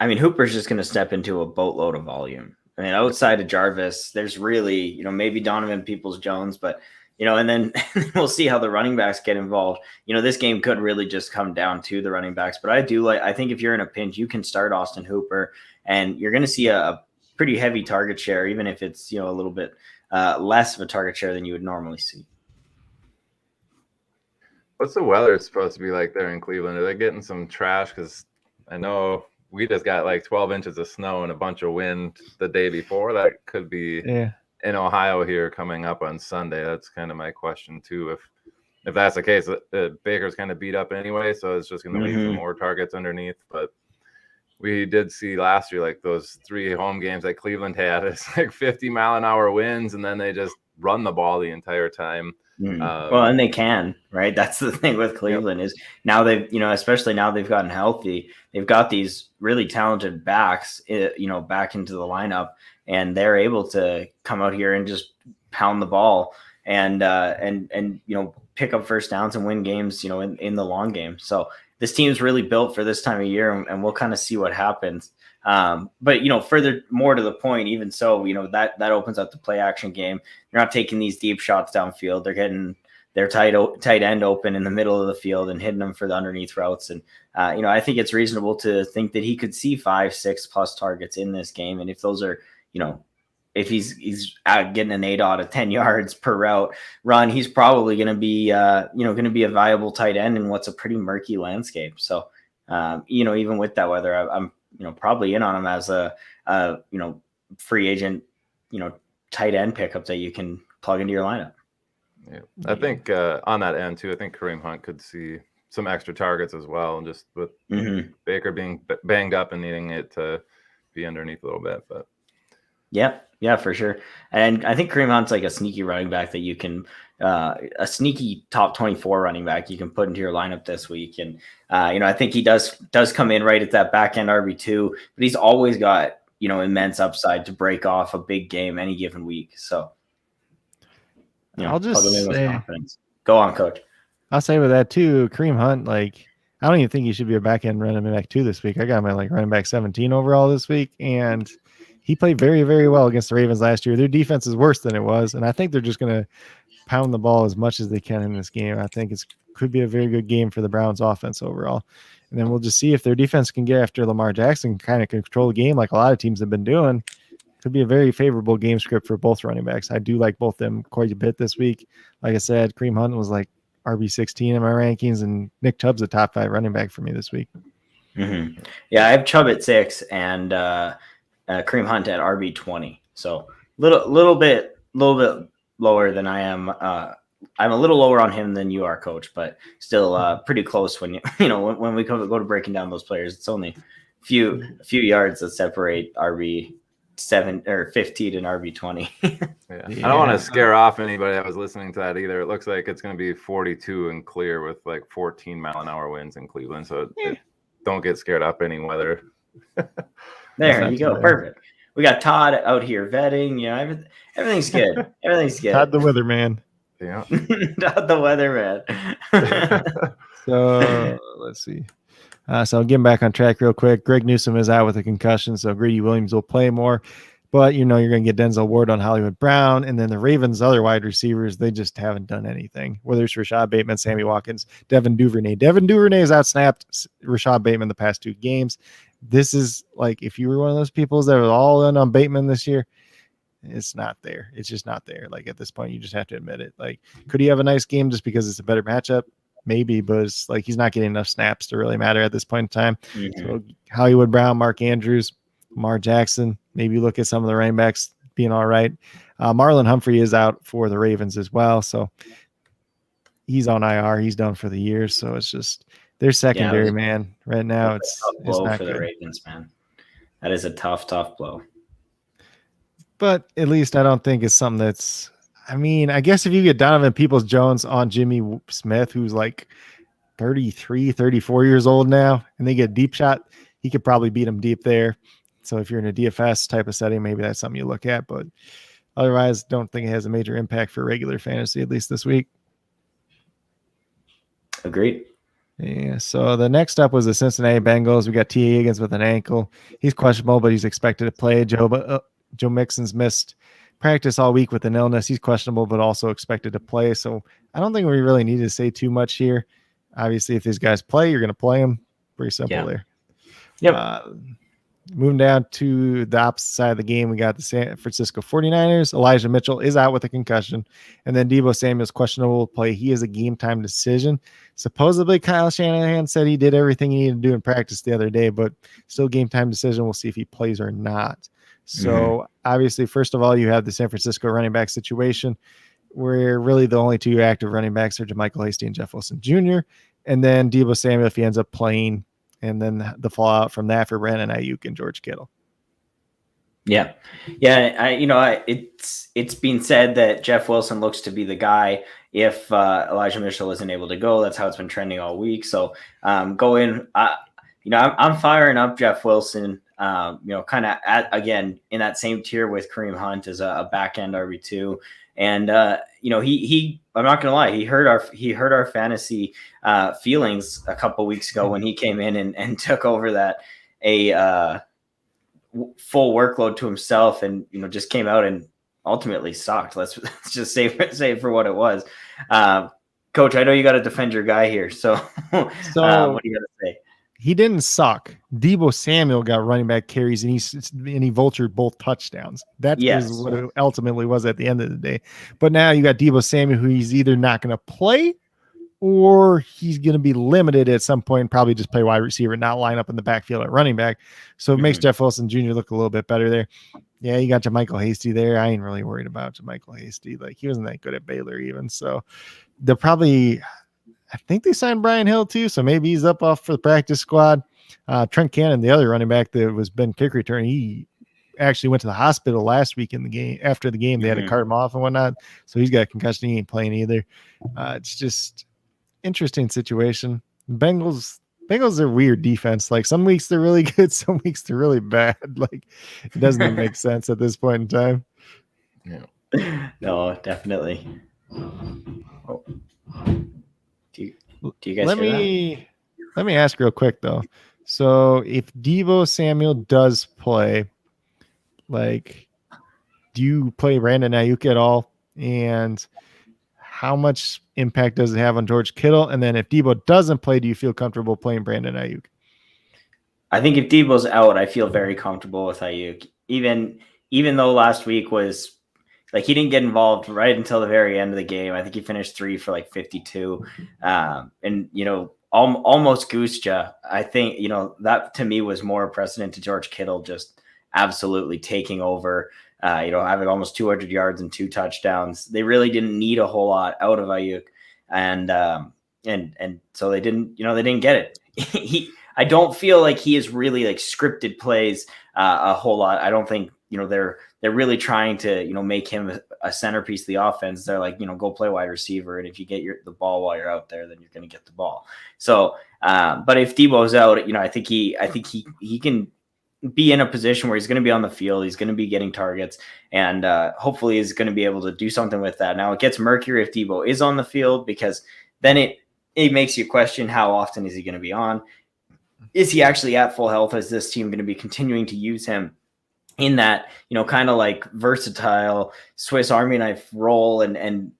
I mean, Hooper's just going to step into a boatload of volume. I mean, outside of Jarvis, there's really, maybe Donovan Peoples-Jones, but and then we'll see how the running backs get involved. This game could really just come down to the running backs. But I think if you're in a pinch, you can start Austin Hooper, and you're going to see a pretty heavy target share, even if it's, a little bit less of a target share than you would normally see. What's the weather supposed to be like there in Cleveland? Are they getting some trash? Because I know we just got like 12 inches of snow and a bunch of wind the day before. That could be in Ohio here coming up on Sunday. That's kind of my question too. If that's the case, Baker's kind of beat up anyway, so it's just going to leave some more targets underneath. But we did see last year, like those 3 home games that Cleveland had, it's like 50-mile-an-hour winds, and then they just run the ball the entire time. Well, and they can, right? That's the thing with Cleveland is now they've, especially now they've gotten healthy. They've got these really talented backs, back into the lineup, and they're able to come out here and just pound the ball and pick up first downs and win games, in the long game. So this team's really built for this time of year, and we'll kind of see what happens. But further more to the point, even so, that opens up the play action game. They're not taking these deep shots downfield. They're getting their tight end open in the middle of the field and hitting them for the underneath routes. And I think it's reasonable to think that he could see 5-6 plus targets in this game. And if those are, if he's getting an 8 out of 10 yards per route run, he's probably going to be a viable tight end in what's a pretty murky landscape. So even with that weather, I'm probably in on him as a free agent, tight end pickup that you can plug into your lineup. Yeah, I think on that end too, I think Kareem Hunt could see some extra targets as well, and just with Baker being banged up and needing it to be underneath a little bit. But yeah, for sure. And I think Kareem Hunt's like a sneaky running back that you can, a sneaky top 24 running back you can put into your lineup this week. And I think he does come in right at that back end RB2, but he's always got immense upside to break off a big game any given week. So I'll just say, go on, coach. I'll say with that too, Kareem Hunt, like I don't even think he should be a back end running back 2 this week. I got my running back 17 overall this week, and he played very, very well against the Ravens last year. Their defense is worse than it was, and I think they're just going to pound the ball as much as they can in this game. I think it could be a very good game for the Browns offense overall. And then we'll just see if their defense can get after Lamar Jackson, kind of control the game like a lot of teams have been doing. Could be a very favorable game script for both running backs. I do like both them quite a bit this week. Like I said, Kareem Hunt was like RB16 in my rankings, and Nick Chubb's a top 5 running back for me this week. Yeah, I have Chubb at 6 and Kareem Hunt at RB20. So little bit lower than I am. I'm a little lower on him than you are, coach, but still pretty close when when we go to breaking down those players. It's only a few yards that separate RB7 or 15 and RB20. Yeah. I don't want to scare off anybody that was listening to that either. It looks like it's going to be 42 and clear with like 14-mile-an-hour winds in Cleveland. So don't get scared off any weather. There you go. Perfect. We got Todd out here vetting. Everything's good. Everything's good. Todd the weatherman. Yeah. Todd the weatherman. So let's see. So getting back on track real quick. Greg Newsome is out with a concussion, so Greedy Williams will play more. But, you're going to get Denzel Ward on Hollywood Brown. And then the Ravens' other wide receivers, they just haven't done anything. Whether it's Rashad Bateman, Sammy Watkins, Devin Duvernay. Devin Duvernay has outsnapped Rashad Bateman the past 2 games. This is like, if you were one of those people that was all in on Bateman this year, it's not there. It's just not there. Like, at this point, you just have to admit it. Like, could he have a nice game just because it's a better matchup? Maybe, but it's like he's not getting enough snaps to really matter at this point in time. So Hollywood Brown, Mark Andrews, Lamar Jackson, maybe look at some of the running backs being all right. Marlon Humphrey is out for the Ravens as well. So he's on IR. He's done for the year. So it's just their secondary, man. Right now, it's not for good. The Ravens, man. That is a tough blow. But at least I don't think it's something that's, I mean, I guess if you get Donovan Peoples-Jones on Jimmy Smith, who's like 33, 34 years old now, and they get a deep shot, he could probably beat him deep there. So if you're in a DFS type of setting, maybe that's something you look at. But otherwise, don't think it has a major impact for regular fantasy, at least this week. Agreed. Yeah, so the next up was the Cincinnati Bengals. We got T. Higgins with an ankle. He's questionable, but he's expected to play. Joe Mixon's missed practice all week with an illness. He's questionable, but also expected to play. So I don't think we really need to say too much here. Obviously, if these guys play, you're going to play them. Pretty simple there. Yep. Moving down to the opposite side of the game, we got the San Francisco 49ers. Elijah Mitchell is out with a concussion. And then Deebo Samuel's questionable to play. He is a game-time decision. Supposedly, Kyle Shanahan said he did everything he needed to do in practice the other day, but still game-time decision. We'll see if he plays or not. So, obviously, first of all, you have the San Francisco running back situation where really the only 2 active running backs are JaMychal Hasty and Jeff Wilson Jr. And then Deebo Samuel, if he ends up playing, and then the fallout from that for Brandon Ayuk and George Kittle. Yeah. It's been said that Jeff Wilson looks to be the guy if Elijah Mitchell isn't able to go. That's how it's been trending all week. So I'm firing up Jeff Wilson. Kind of again in that same tier with Kareem Hunt as a back end RB2. And he I'm not gonna lie, he hurt our fantasy feelings a couple weeks ago when he came in and took over that full workload to himself, and just came out and ultimately sucked. Let's just say for what it was. Coach, I know you got to defend your guy here, so what do you got to say? He didn't suck. Deebo Samuel got running back carries, and he vultured both touchdowns. That is what it ultimately was at the end of the day. But now you got Deebo Samuel, who he's either not going to play or he's going to be limited at some point and probably just play wide receiver, not line up in the backfield at running back. So it makes Jeff Wilson Jr. look a little bit better there. Yeah, you got JaMychal Hasty there. I ain't really worried about JaMychal Hasty. Like, he wasn't that good at Baylor even. So they'll probably – I think they signed Brian Hill too, so maybe he's up off for the practice squad. Trent Cannon, the other running back that was Ben kick return, he actually went to the hospital last week in the game. After the game, they had to cart him off and whatnot, so he's got a concussion. He ain't playing either. It's just interesting situation. Bengals are weird defense. Like, some weeks they're really good, some weeks they're really bad. Like, it doesn't even make sense at this point in time. Yeah. No, definitely. Oh. Do you guys let me ask real quick though. So if Deebo Samuel does play, like, do you play Brandon Ayuk at all? And how much impact does it have on George Kittle? And then if Deebo doesn't play, do you feel comfortable playing Brandon Ayuk? I think if Deebo's out, I feel very comfortable with Ayuk. Even though last week was like, he didn't get involved right until the very end of the game. I think he finished 3 for like 52. And, almost goosed you. I think, that to me was more precedent to George Kittle just absolutely taking over, having almost 200 yards and 2 touchdowns. They really didn't need a whole lot out of Ayuk. And so they didn't get it. I don't feel like he is really like scripted plays a whole lot. I don't think, they're really trying to, make him a centerpiece of the offense. They're like, go play wide receiver. And if you get the ball while you're out there, then you're going to get the ball. So, but if Deebo's out, I think he can be in a position where he's going to be on the field. He's going to be getting targets, and hopefully is going to be able to do something with that. Now, it gets murkier if Deebo is on the field, because then it makes you question, how often is he going to be on? Is he actually at full health? Is this team going to be continuing to use him? in that, kind of like versatile Swiss Army knife role and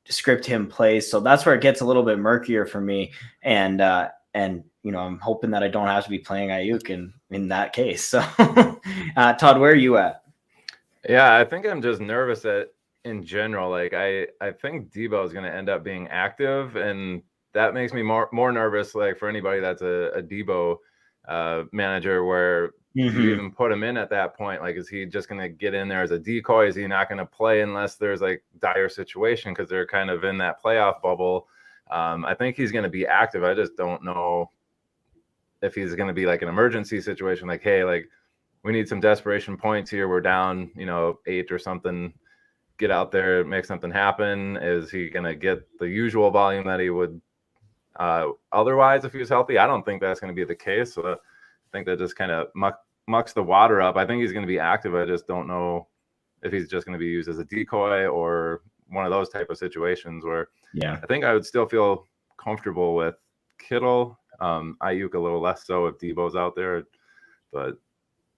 script him plays. So that's where it gets a little bit murkier for me. And I'm hoping that I don't have to be playing Ayuk in that case. So Todd, where are you at? Yeah, I think I'm just nervous that in general, like I think Debo is going to end up being active, and that makes me more nervous, like for anybody that's a Debo manager, where you even put him in at that point. Like, is he just going to get in there as a decoy? Is he not going to play unless there's like dire situation, because they're kind of in that playoff bubble? I think he's going to be active. I just don't know if he's going to be like an emergency situation, like, hey, like we need some desperation points here. We're down, 8 or something. Get out there, make something happen. Is he going to get the usual volume that he would otherwise if he was healthy? I don't think that's going to be the case. So I think that just kind of mucks the water up. I think he's going to be active. I just don't know if he's just going to be used as a decoy or one of those type of situations where, I think I would still feel comfortable with Kittle, Ayuk a little less so if Debo's out there. But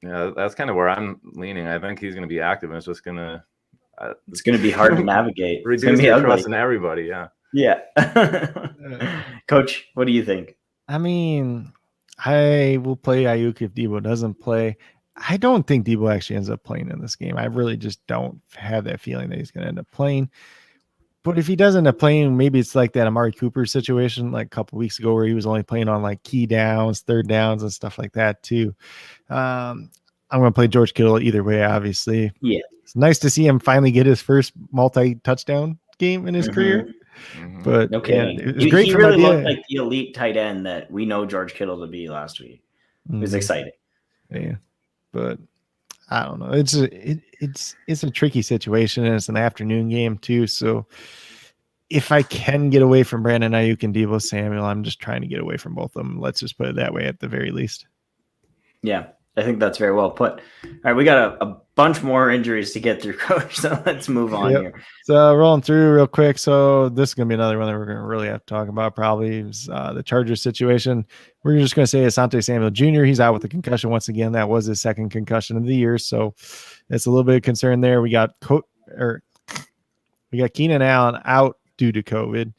yeah, that's kind of where I'm leaning. I think he's going to be active, and it's just going to it's going to be hard to navigate. Reduce your trust in everybody. Yeah. Coach, what do you think? I mean, I will play Ayuk if Debo doesn't play. I don't think Debo actually ends up playing in this game. I really just don't have that feeling that he's going to end up playing. But if he does end up playing, maybe it's like that Amari Cooper situation like a couple weeks ago where he was only playing on like key downs, third downs, and stuff like that too. I'm going to play George Kittle either way, obviously. Yeah. It's nice to see him finally get his first multi-touchdown game in his career. But it was great. He really looked like the elite tight end that we know George Kittle to be last week. It was exciting. Yeah, but I don't know. It's a tricky situation, and it's an afternoon game too. So if I can get away from Brandon Ayuk and Deebo Samuel, I'm just trying to get away from both of them. Let's just put it that way at the very least. Yeah, I think that's very well put. All right, we got a bunch more injuries to get through, Coach, so let's move on here. So rolling through real quick. So this is going to be another one that we're going to really have to talk about probably is the Chargers situation. We're just going to say Asante Samuel Jr., he's out with a concussion once again. That was his second concussion of the year, so it's a little bit of concern there. We got Keenan Allen out due to COVID.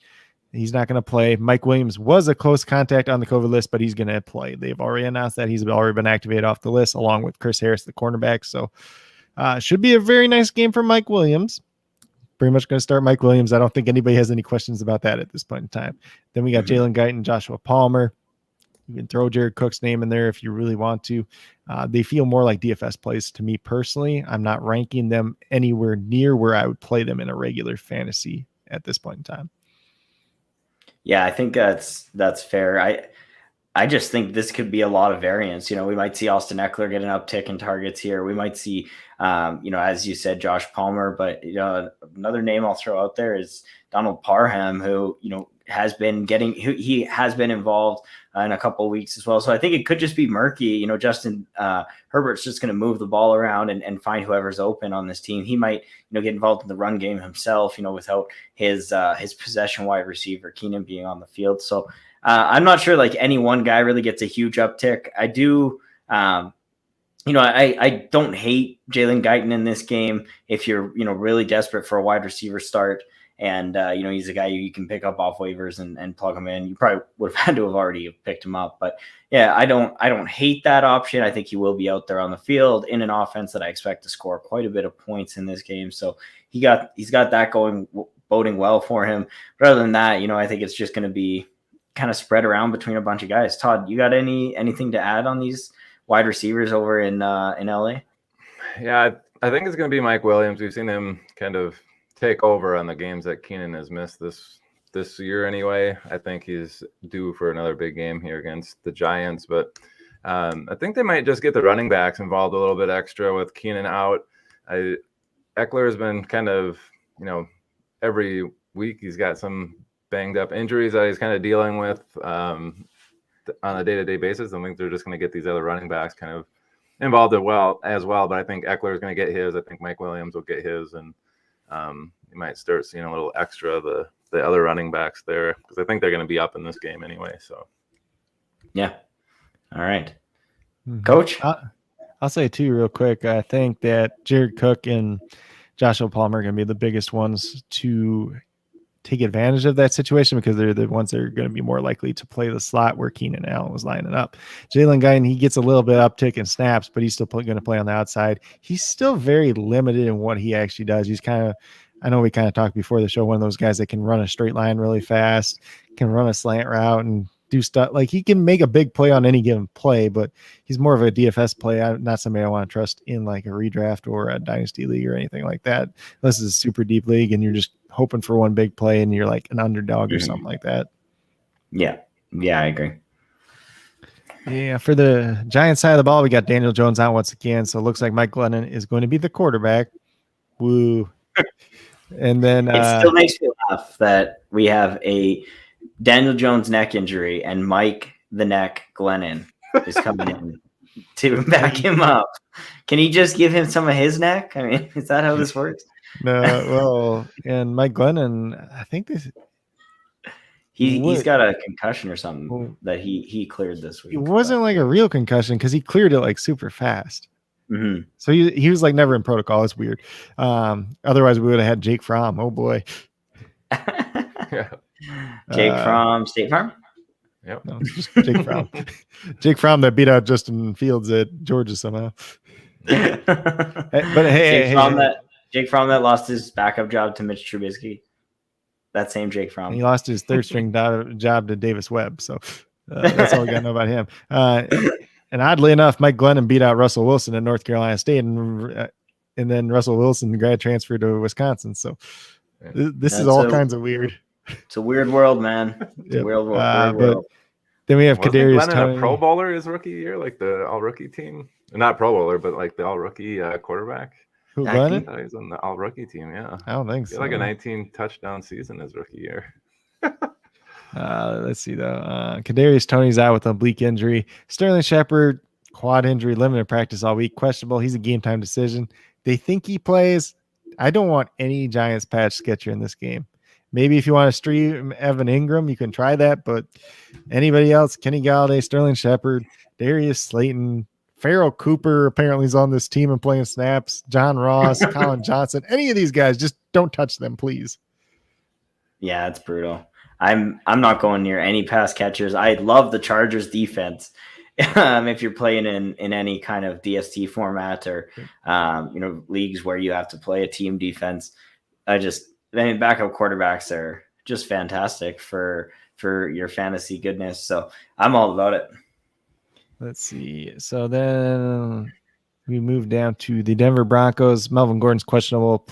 He's not going to play. Mike Williams was a close contact on the COVID list, but he's going to play. They've already announced that he's already been activated off the list, along with Chris Harris, the cornerback. So should be a very nice game for Mike Williams. Pretty much going to start Mike Williams. I don't think anybody has any questions about that at this point in time. Then we got Jalen Guyton, Joshua Palmer. You can throw Jared Cook's name in there if you really want to. They feel more like DFS plays to me personally. I'm not ranking them anywhere near where I would play them in a regular fantasy at this point in time. Yeah, I think that's fair. I just think this could be a lot of variance. We might see Austin Eckler get an uptick in targets here. We might see, as you said, Josh Palmer. But another name I'll throw out there is Donald Parham, who has been he has been involved in a couple of weeks as well. So I think it could just be murky. Justin Herbert's just going to move the ball around and find whoever's open on this team. He might get involved in the run game himself. Without his possession wide receiver Keenan being on the field. So I'm not sure like any one guy really gets a huge uptick. I do. I don't hate Jalen Guyton in this game if you're really desperate for a wide receiver start. And, he's a guy you can pick up off waivers and plug him in. You probably would have had to have already picked him up. But, yeah, I don't hate that option. I think he will be out there on the field in an offense that I expect to score quite a bit of points in this game. So he's got that going, boding well for him. But other than that, I think it's just going to be kind of spread around between a bunch of guys. Todd, you got anything to add on these wide receivers over in LA? Yeah, I think it's going to be Mike Williams. We've seen him kind of take over on the games that Keenan has missed this year anyway. I think he's due for another big game here against the Giants, but I think they might just get the running backs involved a little bit extra with Keenan out. Eckler has been kind of, every week he's got some banged up injuries that he's kind of dealing with on a day-to-day basis. I think they're just going to get these other running backs kind of involved as well. But I think Eckler is going to get his. I think Mike Williams will get his, and you might start seeing a little extra the other running backs there because I think they're going to be up in this game anyway. So, yeah. All right, Coach. I'll say too, real quick. I think that Jared Cook and Joshua Palmer are going to be the biggest ones to take advantage of that situation because they're the ones that are going to be more likely to play the slot where Keenan Allen was lining up. Jalen Guyton, he gets a little bit uptick in snaps, but he's still going to play on the outside. He's still very limited in what he actually does. He's kind of, I know we kind of talked before the show, one of those guys that can run a straight line really fast, can run a slant route and do stuff. Like he can make a big play on any given play, but he's more of a DFS play. Not somebody I want to trust in like a redraft or a dynasty league or anything like that. Unless it's a super deep league and you're just hoping for one big play and you're like an underdog or something like that. Yeah. Yeah, I agree. Yeah, for the Giants side of the ball, we got Daniel Jones out once again. So it looks like Mike Glennon is going to be the quarterback. Woo. And then it still makes me laugh that we have a Daniel Jones neck injury and Mike the Neck Glennon is coming in to back him up. Can you just give him some of his neck? I mean, is that how this works? No, well, and Mike Glennon, I think he's got a concussion or something that he cleared this week. It wasn't like a real concussion because he cleared it like super fast. Mm-hmm. So he was like never in protocol. It's weird. Otherwise, we would have had Jake Fromm. Oh boy. Jake from State Farm? Yep. No, just Jake Fromm. Jake Fromm that beat out Justin Fields at Georgia somehow. But hey, Jake Fromm that lost his backup job to Mitch Trubisky. That same Jake Fromm. He lost his third string job to Davis Webb. So that's all we got to know about him. And oddly enough, Mike Glennon beat out Russell Wilson at North Carolina State, and then Russell Wilson grad transferred to Wisconsin. So this is all kinds of weird. It's a weird world, man. It's a weird world. Then we have Kadarius Toney, a Pro Bowler his rookie year, like the All Rookie team. Not Pro Bowler, but like the All Rookie quarterback. Who Glennon? He's on the All Rookie team. Yeah, I don't think so. Like a 19 touchdown season his rookie year. Let's see though. Kadarius Toney's out with an oblique injury. Sterling Shepard, quad injury, limited practice all week, questionable. He's a game time decision. They think he plays. I don't want any Giants patch sketcher in this game. Maybe if you want to stream Evan Ingram, you can try that. But anybody else, Kenny Galladay, Sterling Shepard, Darius Slayton, Farrell Cooper apparently is on this team and playing snaps. John Ross, Colin Johnson, any of these guys, just don't touch them, please. Yeah, it's brutal. I'm not going near any pass catchers. I love the Chargers defense. If you're playing in any kind of DST format or leagues where you have to play a team defense, backup quarterbacks are just fantastic for your fantasy goodness. So I'm all about it. Let's see. So then we move down to the Denver Broncos. Melvin Gordon's questionable.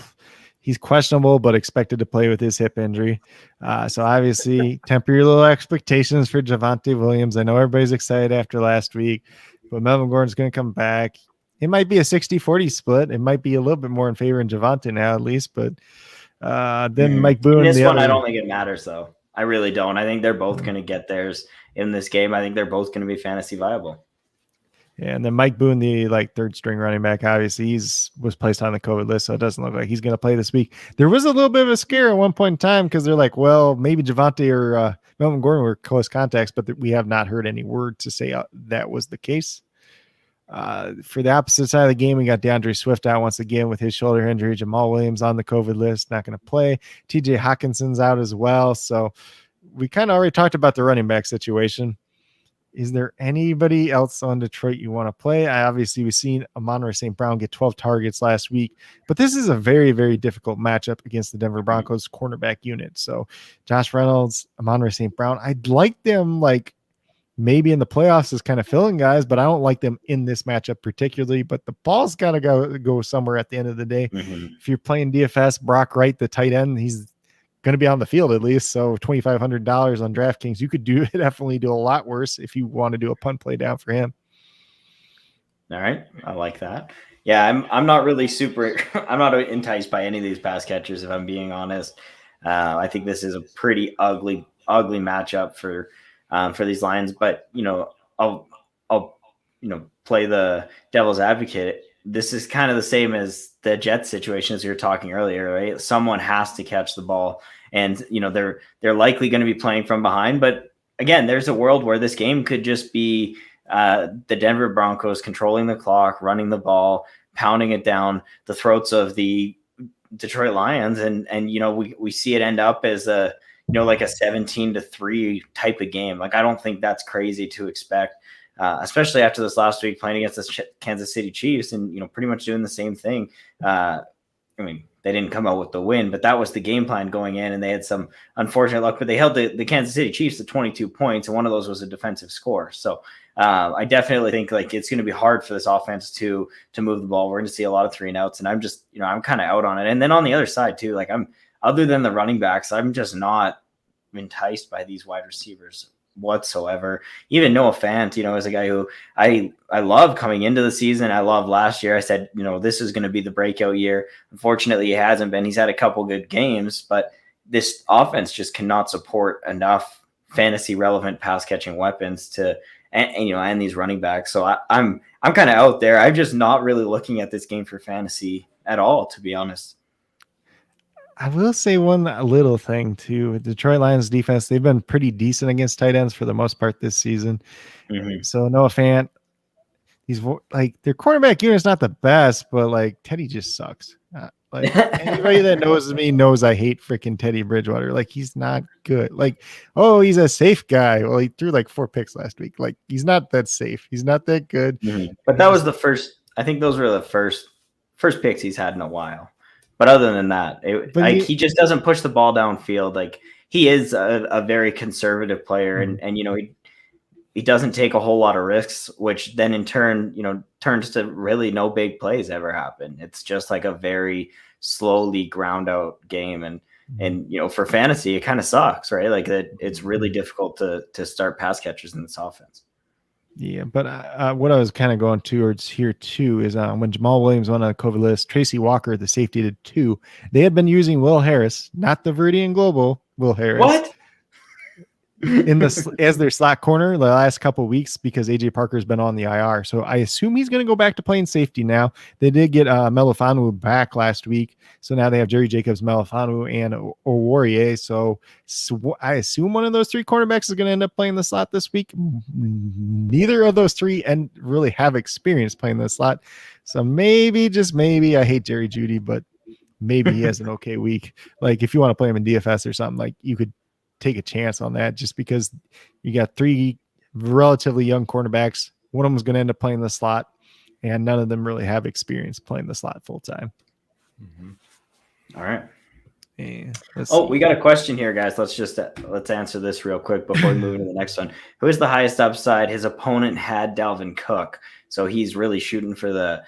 He's questionable, but expected to play with his hip injury. So obviously, temper your little expectations for Javonte Williams. I know everybody's excited after last week, but Melvin Gordon's going to come back. It might be a 60-40 split. It might be a little bit more in favor of Javonte now, at least. But then Mike Boone. In this one, I don't think it matters, though. I really don't. I think they're both going to get theirs in this game. I think they're both going to be fantasy viable. Yeah, and then Mike Boone, the third string running back, obviously was placed on the COVID list, so it doesn't look like he's going to play this week. There was a little bit of a scare at one point in time because they're like, well, maybe Javonte or Melvin Gordon were close contacts, but we have not heard any word to say that was the case. For the opposite side of the game, we got DeAndre Swift out once again with his shoulder injury. Jamal Williams on the COVID list, not going to play. TJ Hawkinson's out as well. So we kind of already talked about the running back situation. Is there anybody else on Detroit you want to play? We've seen Amon-Ra St. Brown get 12 targets last week, but this is a very, very difficult matchup against the Denver Broncos cornerback unit. So Josh Reynolds, Amon-Ra St. Brown, I'd like them maybe in the playoffs as kind of filling guys, but I don't like them in this matchup particularly. But the ball's got to go somewhere at the end of the day. Mm-hmm. If you're playing DFS, Brock Wright, the tight end, he's going to be on the field at least. So $2,500 on DraftKings, you could definitely do a lot worse if you want to do a punt play down for him. All right. I like that. Yeah. I'm not really I'm not enticed by any of these pass catchers, if I'm being honest. I think this is a pretty ugly matchup for these Lions, but I'll play the devil's advocate. This is kind of the same as the Jets situation as you were talking earlier, right? Someone has to catch the ball, and they're likely going to be playing from behind. But again, there's a world where this game could just be the Denver Broncos controlling the clock, running the ball, pounding it down the throats of the Detroit Lions, and we see it end up as a like a 17-3 type of game. Like, I don't think that's crazy to expect, especially after this last week playing against the Kansas City Chiefs and pretty much doing the same thing. I mean, they didn't come out with the win, but that was the game plan going in, and they had some unfortunate luck, but they held the Kansas City Chiefs to 22 points, and one of those was a defensive score. So I definitely think like it's going to be hard for this offense to move the ball. We're going to see a lot of 3-and-outs, and I'm just, I'm kind of out on it. And then on the other side too, like other than the running backs, I'm just not enticed by these wide receivers whatsoever. Even Noah Fant, is a guy who I love coming into the season. I love last year. I said, this is going to be the breakout year. Unfortunately, he hasn't been. He's had a couple good games, but this offense just cannot support enough fantasy relevant pass catching weapons to, and these running backs. So I'm kind of out there. I'm just not really looking at this game for fantasy at all, to be honest. I will say one little thing too. Detroit Lions defense, they've been pretty decent against tight ends for the most part this season. Mm-hmm. So Noah Fant, he's like, their quarterback unit is not the best, but like Teddy just sucks. Like anybody that knows me knows I hate freaking Teddy Bridgewater. Like, he's not good. Like, oh, he's a safe guy. Well, he threw like 4 picks last week. Like, he's not that safe. He's not that good. Mm-hmm. But that was the first. I think those were the first picks he's had in a while. But other than that, he just doesn't push the ball downfield. Like, he is a very conservative player, and he doesn't take a whole lot of risks, which then in turn, turns to really no big plays ever happen. It's just like a very slowly ground out game. And for fantasy, it kind of sucks, right? Like, it's really difficult to start pass catchers in this offense. Yeah, but what I was kind of going towards here too is when Jamal Williams went on the COVID list, Tracy Walker, the safety, did too. They had been using Will Harris, not the Viridian Global Will Harris. What? As their slot corner the last couple of weeks because AJ Parker's been on the IR. So I assume he's going to go back to playing safety now. They did get Melifanu back last week. So now they have Jerry Jacobs, Melifanu, and Owarrier. So I assume one of those 3 cornerbacks is going to end up playing the slot this week. Neither of those 3 and really have experience playing the slot. So maybe, just maybe, I hate Jerry Jeudy, but maybe he has an okay week. Like, if you want to play him in DFS or something, like, you could take a chance on that just because you got 3 relatively young cornerbacks. One of them is going to end up playing the slot, and none of them really have experience playing the slot full time. Mm-hmm. All right. Yeah, we got a question here, guys. Let's answer this real quick before we move into the next one. Who is the highest upside? His opponent had Dalvin Cook, so he's really shooting for the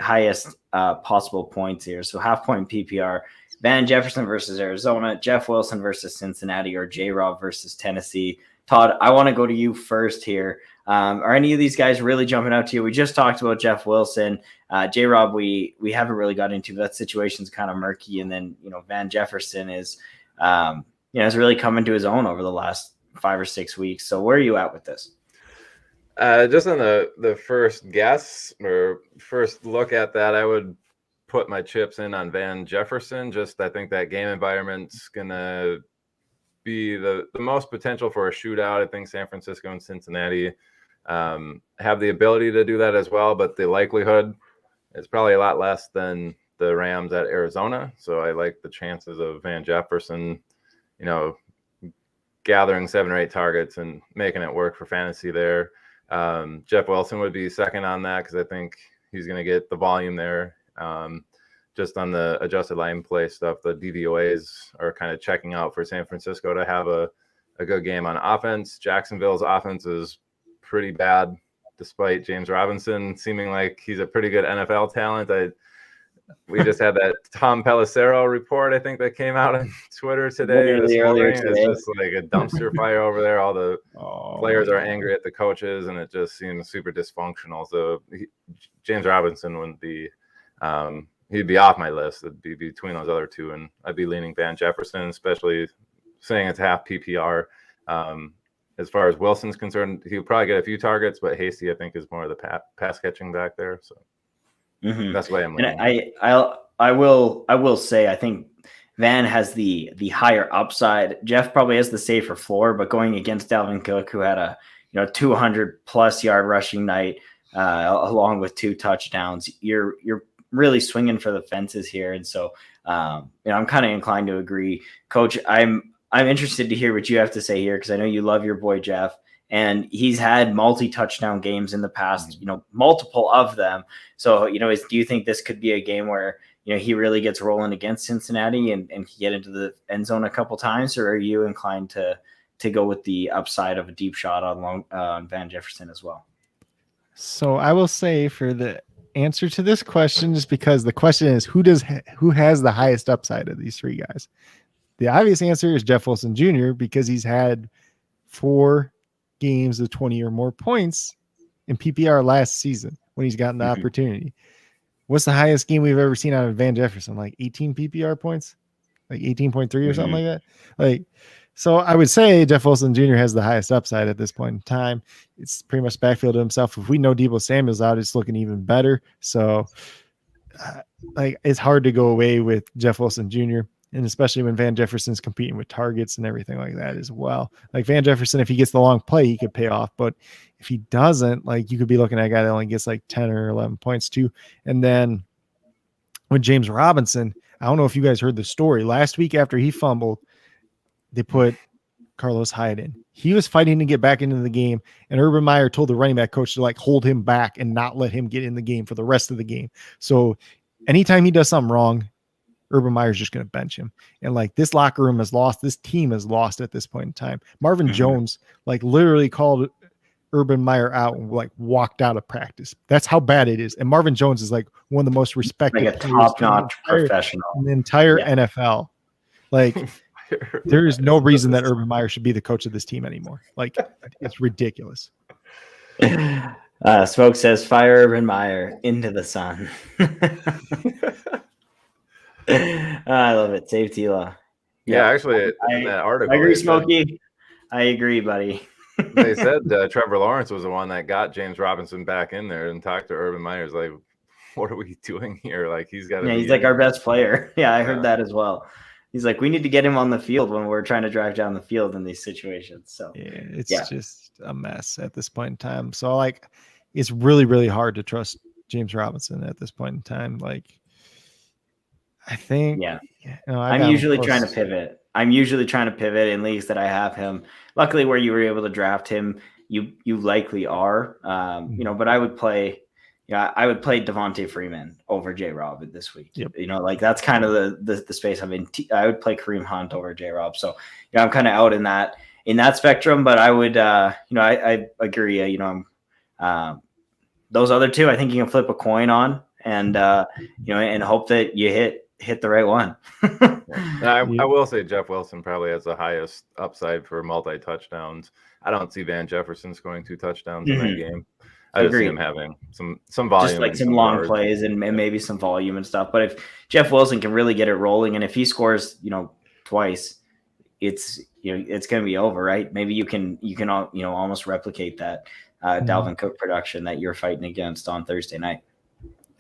highest possible points here. So half point PPR. Van Jefferson versus Arizona, Jeff Wilson versus Cincinnati, or J-Rob versus Tennessee. Todd, I want to go to you first here. Are any of these guys really jumping out to you? We just talked about Jeff Wilson. J-Rob, we haven't really got into. That situation's kind of murky. And then, Van Jefferson is really come into his own over the last 5 or 6 weeks. So where are you at with this? Just on the first guess or first look at that, I would put my chips in on Van Jefferson. I think that game environment's gonna be the most potential for a shootout. I think San Francisco and Cincinnati have the ability to do that as well, but the likelihood is probably a lot less than the Rams at Arizona. So I like the chances of Van Jefferson, gathering 7 or 8 targets and making it work for fantasy there. Jeff Wilson would be second on that because I think he's going to get the volume there. Just on the adjusted line play stuff, the DVOAs are kind of checking out for San Francisco to have a good game on offense. Jacksonville's offense is pretty bad, despite James Robinson seeming like he's a pretty good NFL talent. We just had that Tom Pelissero report, I think, that came out on Twitter today. It's just like a dumpster fire over there. All the players are angry at the coaches, and it just seems super dysfunctional. So James Robinson wouldn't be he'd be off my list. It'd be between those other 2, and I'd be leaning Van Jefferson, especially saying it's half PPR. As far as Wilson's concerned, he'll probably get a few targets, but Hasty, I think, is more of the pass catching back there. So that's the way I'm leaning. And I will say I think Van has the higher upside. Jeff probably has the safer floor, but going against Dalvin Cook, who had a 200 plus yard rushing night, along with 2 touchdowns, you're really swinging for the fences here. And so, I'm kind of inclined to agree. Coach, I'm interested to hear what you have to say here, because I know you love your boy Jeff, and he's had multi-touchdown games in the past, multiple of them. So, do you think this could be a game where, he really gets rolling against Cincinnati and can get into the end zone a couple times, or are you inclined to go with the upside of a deep shot on Van Jefferson as well? So I will say, for the answer to this question, just because the question is who has the highest upside of these 3 guys, the obvious answer is Jeff Wilson Jr., because he's had 4 games of 20 or more points in PPR last season when he's gotten the opportunity. What's the highest game we've ever seen out of Van Jefferson? Like 18 PPR points, like 18.3 or something like that. Like, so I would say Jeff Wilson Jr. has the highest upside at this point in time. It's pretty much backfield to himself. If we know Deebo Samuel's out, it's looking even better. So it's hard to go away with Jeff Wilson Jr., and especially when Van Jefferson's competing with targets and everything like that as well. Like Van Jefferson, if he gets the long play, he could pay off. But if he doesn't, you could be looking at a guy that only gets 10 or 11 points too. And then with James Robinson, I don't know if you guys heard the story. Last week after he fumbled, they put Carlos Hyde in. He was fighting to get back into the game, and Urban Meyer told the running back coach to hold him back and not let him get in the game for the rest of the game. So anytime he does something wrong, Urban Meyer's just going to bench him. And this locker room has lost. This team has lost at this point in time. Marvin Jones literally called Urban Meyer out and walked out of practice. That's how bad it is. And Marvin Jones is one of the most respected, a top-notch professional in the entire NFL. There is no reason that Urban Meyer should be the coach of this team anymore. It's ridiculous. Smoke says, fire Urban Meyer into the sun. I love it. Save Tila. Yeah, actually, in that article, I agree, Smokey. I agree, buddy. They said Trevor Lawrence was the one that got James Robinson back in there and talked to Urban Meyer's what are we doing here? He's got to be he's our best player. Yeah, I heard that as well. He's we need to get him on the field when we're trying to drive down the field in these situations. So it's just a mess at this point in time. So it's really, really hard to trust James Robinson at this point in time. I think, I'm usually trying to pivot. I'm usually trying to pivot in leagues that I have him. Luckily, where you were able to draft him, you likely are. But I would play. I would play Devontae Freeman over J. Rob this week. Yep. That's kind of the space I'm in. I would play Kareem Hunt over J. Rob. So I'm kind of out in that spectrum. But I would, I agree. Those other 2, I think you can flip a coin on, and and hope that you hit the right one. I will say Jeff Wilson probably has the highest upside for multi-touchdowns. I don't see Van Jefferson scoring 2 touchdowns in that game. I just see him having some volume, just some long plays and maybe some volume and stuff. But if Jeff Wilson can really get it rolling, and if he scores, twice, it's it's going to be over, right? Maybe you can almost replicate that Dalvin Cook production that you're fighting against on Thursday night.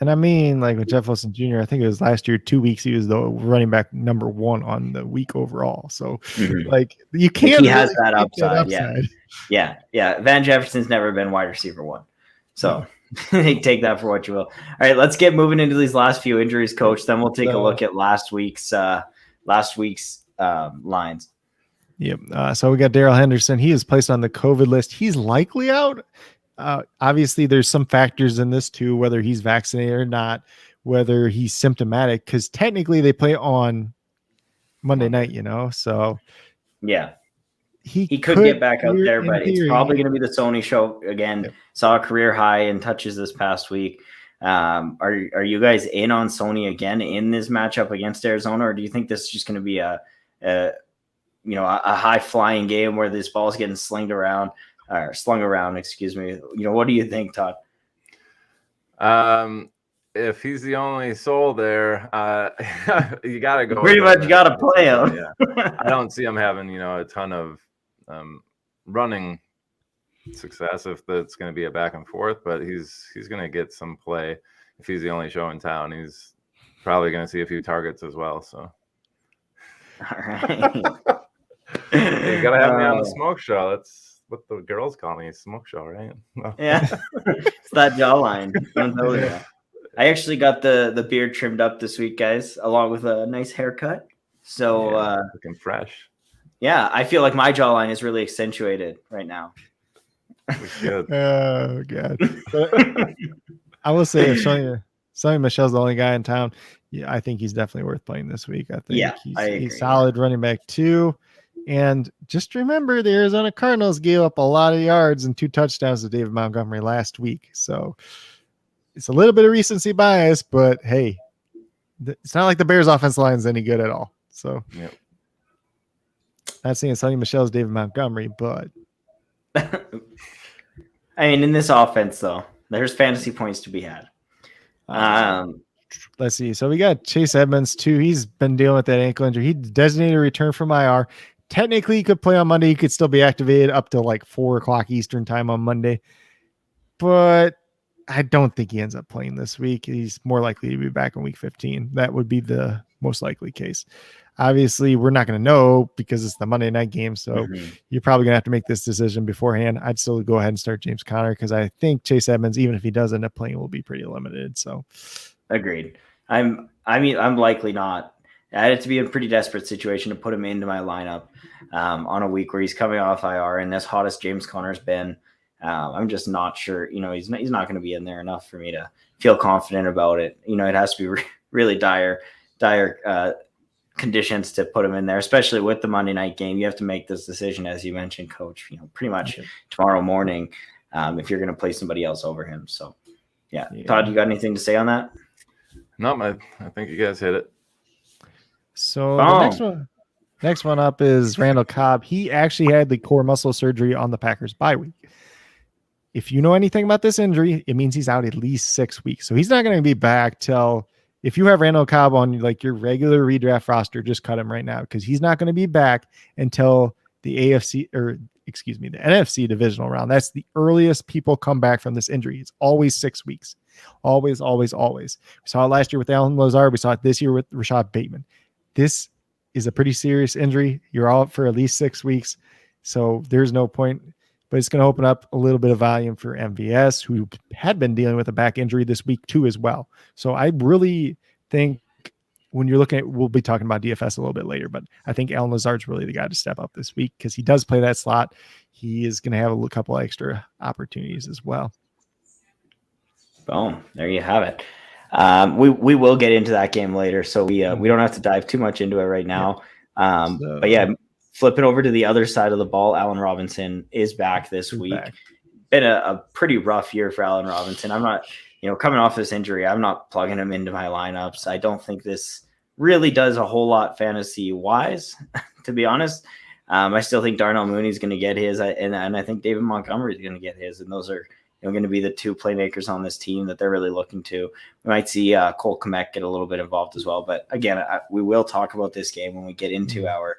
And I mean, with Jeff Wilson Jr., I think it was last year, 2 weeks, he was the running back number 1 on the week overall. So, you can't. He has that upside. Yeah. Van Jefferson's never been wide receiver 1. So, take that for what you will. All right, let's get moving into these last few injuries, Coach. Then we'll take a look at last week's lines. Yep. So we got Darrell Henderson. He is placed on the COVID list. He's likely out. Obviously, there's some factors in this too, whether he's vaccinated or not, whether he's symptomatic, because technically they play on Monday night, so yeah, he could get back out there, but it's probably going to be the Sony show again. Yep. Saw a career high in touches this past week. Are you guys in on Sony again in this matchup against Arizona, or do you think this is just going to be a high flying game where this ball is getting slung around? Excuse me. What do you think, Todd? If he's the only soul there, you got to go. Pretty much got to play him. Yeah. I don't see him having, a ton of running success if that's going to be a back and forth, but he's going to get some play if he's the only show in town. He's probably going to see a few targets as well. So, all right. You got to have me on the smoke show. what the girls call me, smoke show, right? Yeah, it's that jawline. I'm telling you. I actually got the beard trimmed up this week, guys, along with a nice haircut. So looking fresh. Yeah, I feel like my jawline is really accentuated right now. Good. Oh god. But I will say, if Sony Michel's the only guy in town, yeah, I think he's definitely worth playing this week. I think he's solid running back too. And just remember, the Arizona Cardinals gave up a lot of yards and 2 touchdowns to David Montgomery last week. So it's a little bit of recency bias, but hey, it's not like the Bears' offensive line is any good at all. So, not saying Sonny Michel's David Montgomery, but I mean, in this offense, though, there's fantasy points to be had. Let's see. So we got Chase Edmonds too. He's been dealing with that ankle injury. He designated a return from IR. Technically, he could play on Monday. He could still be activated up to like 4:00 Eastern time on Monday, but I don't think he ends up playing this week. He's more likely to be back in week 15. That would be the most likely case. Obviously, we're not going to know because it's the Monday night game. So you're probably going to have to make this decision beforehand. I'd still go ahead and start James Conner because I think Chase Edmonds, even if he does end up playing, will be pretty limited. So agreed. I'm likely not. I had it to be a pretty desperate situation to put him into my lineup on a week where he's coming off IR, and as hot as James Conner's been, I'm just not sure. He's not going to be in there enough for me to feel confident about it. It has to be really dire conditions to put him in there, especially with the Monday night game. You have to make this decision, as you mentioned, Coach. Pretty much tomorrow morning, if you're going to play somebody else over him. So, yeah. Todd, you got anything to say on that? No, I think you guys hit it. So the next one up is Randall Cobb. He actually had the core muscle surgery on the Packers bye week. If you know anything about this injury, it means he's out at least 6 weeks. So he's not going to be back till, if you have Randall Cobb on like your regular redraft roster, just cut him right now because he's not going to be back until the NFC divisional round. That's the earliest people come back from this injury. It's always 6 weeks. Always, always, always. We saw it last year with Alan Lazard. We saw it this year with Rashad Bateman. This is a pretty serious injury. You're out for at least 6 weeks. So there's no point, but it's going to open up a little bit of volume for MVS, who had been dealing with a back injury this week too as well. So I really think when you're looking at, we'll be talking about DFS a little bit later, but I think Alan Lazard's really the guy to step up this week because he does play that slot. He is going to have a couple extra opportunities as well. Boom. There you have it. We will get into that game later, so we don't have to dive too much into it right now. But yeah, flipping over to the other side of the ball, Allen Robinson is back this week. Been a pretty rough year for Allen Robinson. I'm not, coming off this injury, I'm not plugging him into my lineups. I don't think this really does a whole lot fantasy-wise, to be honest. I still think Darnell Mooney's going to get his, and I think David Montgomery is going to get his, and those are going to be the 2 playmakers on this team that they're really looking to. We might see Cole Kmet get a little bit involved as well. But again, we will talk about this game when we get into our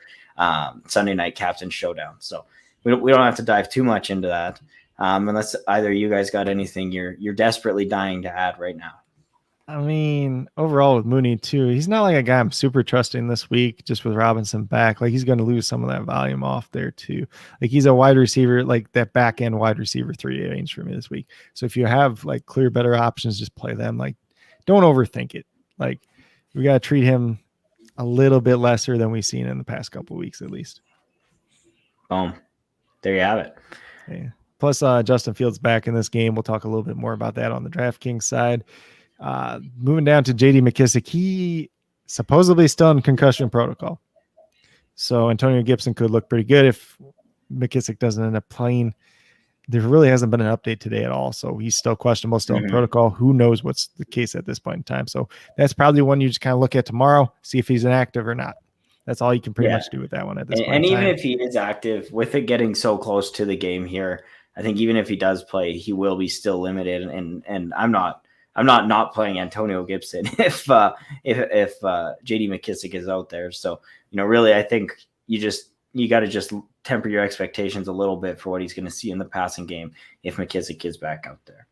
Sunday night captain showdown. So we don't have to dive too much into that. Unless either you guys got anything you're desperately dying to add right now. I mean, overall with Mooney too, he's not like a guy I'm super trusting this week, just with Robinson back. Like he's going to lose some of that volume off there too. Like he's a wide receiver, like that back end wide receiver 3 range for me this week. So if you have like clear, better options, just play them. Like don't overthink it. Like we got to treat him a little bit lesser than we've seen in the past couple of weeks, at least. Boom. There you have it. Yeah. Plus Justin Fields back in this game. We'll talk a little bit more about that on the DraftKings side. Moving down to JD McKissick, he supposedly still in concussion protocol. So Antonio Gibson could look pretty good if McKissick doesn't end up playing. There really hasn't been an update today at all. So he's still questionable, still in protocol. Who knows what's the case at this point in time. So that's probably one you just kind of look at tomorrow, see if he's inactive or not. That's all you can pretty much do with that one at this point. And even if he is active, with it getting so close to the game here, I think even if he does play, he will be still limited. And I'm not playing Antonio Gibson if JD McKissick is out there. So, really, I think you got to just temper your expectations a little bit for what he's going to see in the passing game if McKissick is back out there.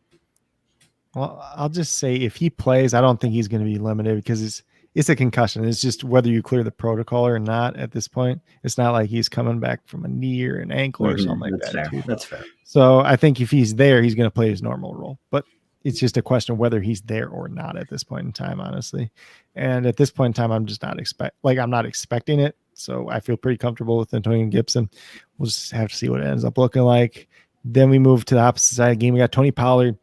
Well, I'll just say if he plays, I don't think he's going to be limited because it's a concussion. It's just whether you clear the protocol or not at this point. It's not like he's coming back from a knee or an ankle or something like That's that. fair. That's fair. So I think if he's there, he's going to play his normal role. But it's just a question of whether he's there or not at this point in time, honestly. And at this point in time, I'm just not I'm not expecting it. So I feel pretty comfortable with Antonio Gibson. We'll just have to see what it ends up looking like. Then we move to the opposite side of the game. We got Tony Pollard.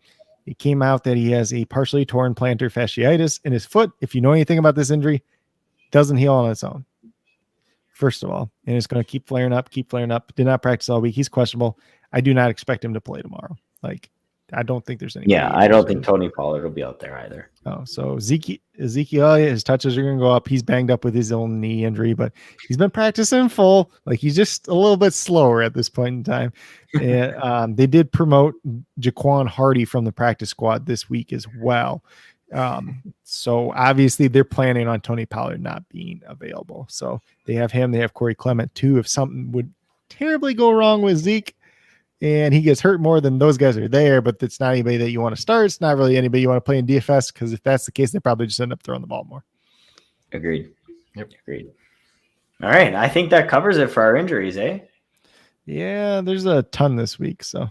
It came out that he has a partially torn plantar fasciitis in his foot. If you know anything about this injury, doesn't heal on its own. First of all, and it's going to keep flaring up. Did not practice all week. He's questionable. I do not expect him to play tomorrow. I don't think there's any. Yeah, I don't think Tony Pollard will be out there either. Oh, so Ezekiel, his touches are going to go up. He's banged up with his own knee injury, but he's been practicing full. He's just a little bit slower at this point in time. And they did promote Jaquan Hardy from the practice squad this week as well. So obviously they're planning on Tony Pollard not being available. So they have him. They have Corey Clement too. If something would terribly go wrong with Zeke, and he gets hurt more than those guys are there, but it's not anybody that you want to start. It's not really anybody you want to play in DFS, because if that's the case, they probably just end up throwing the ball more. Agreed. Yep. Agreed. All right. I think that covers it for our injuries, eh? Yeah, there's a ton this week. So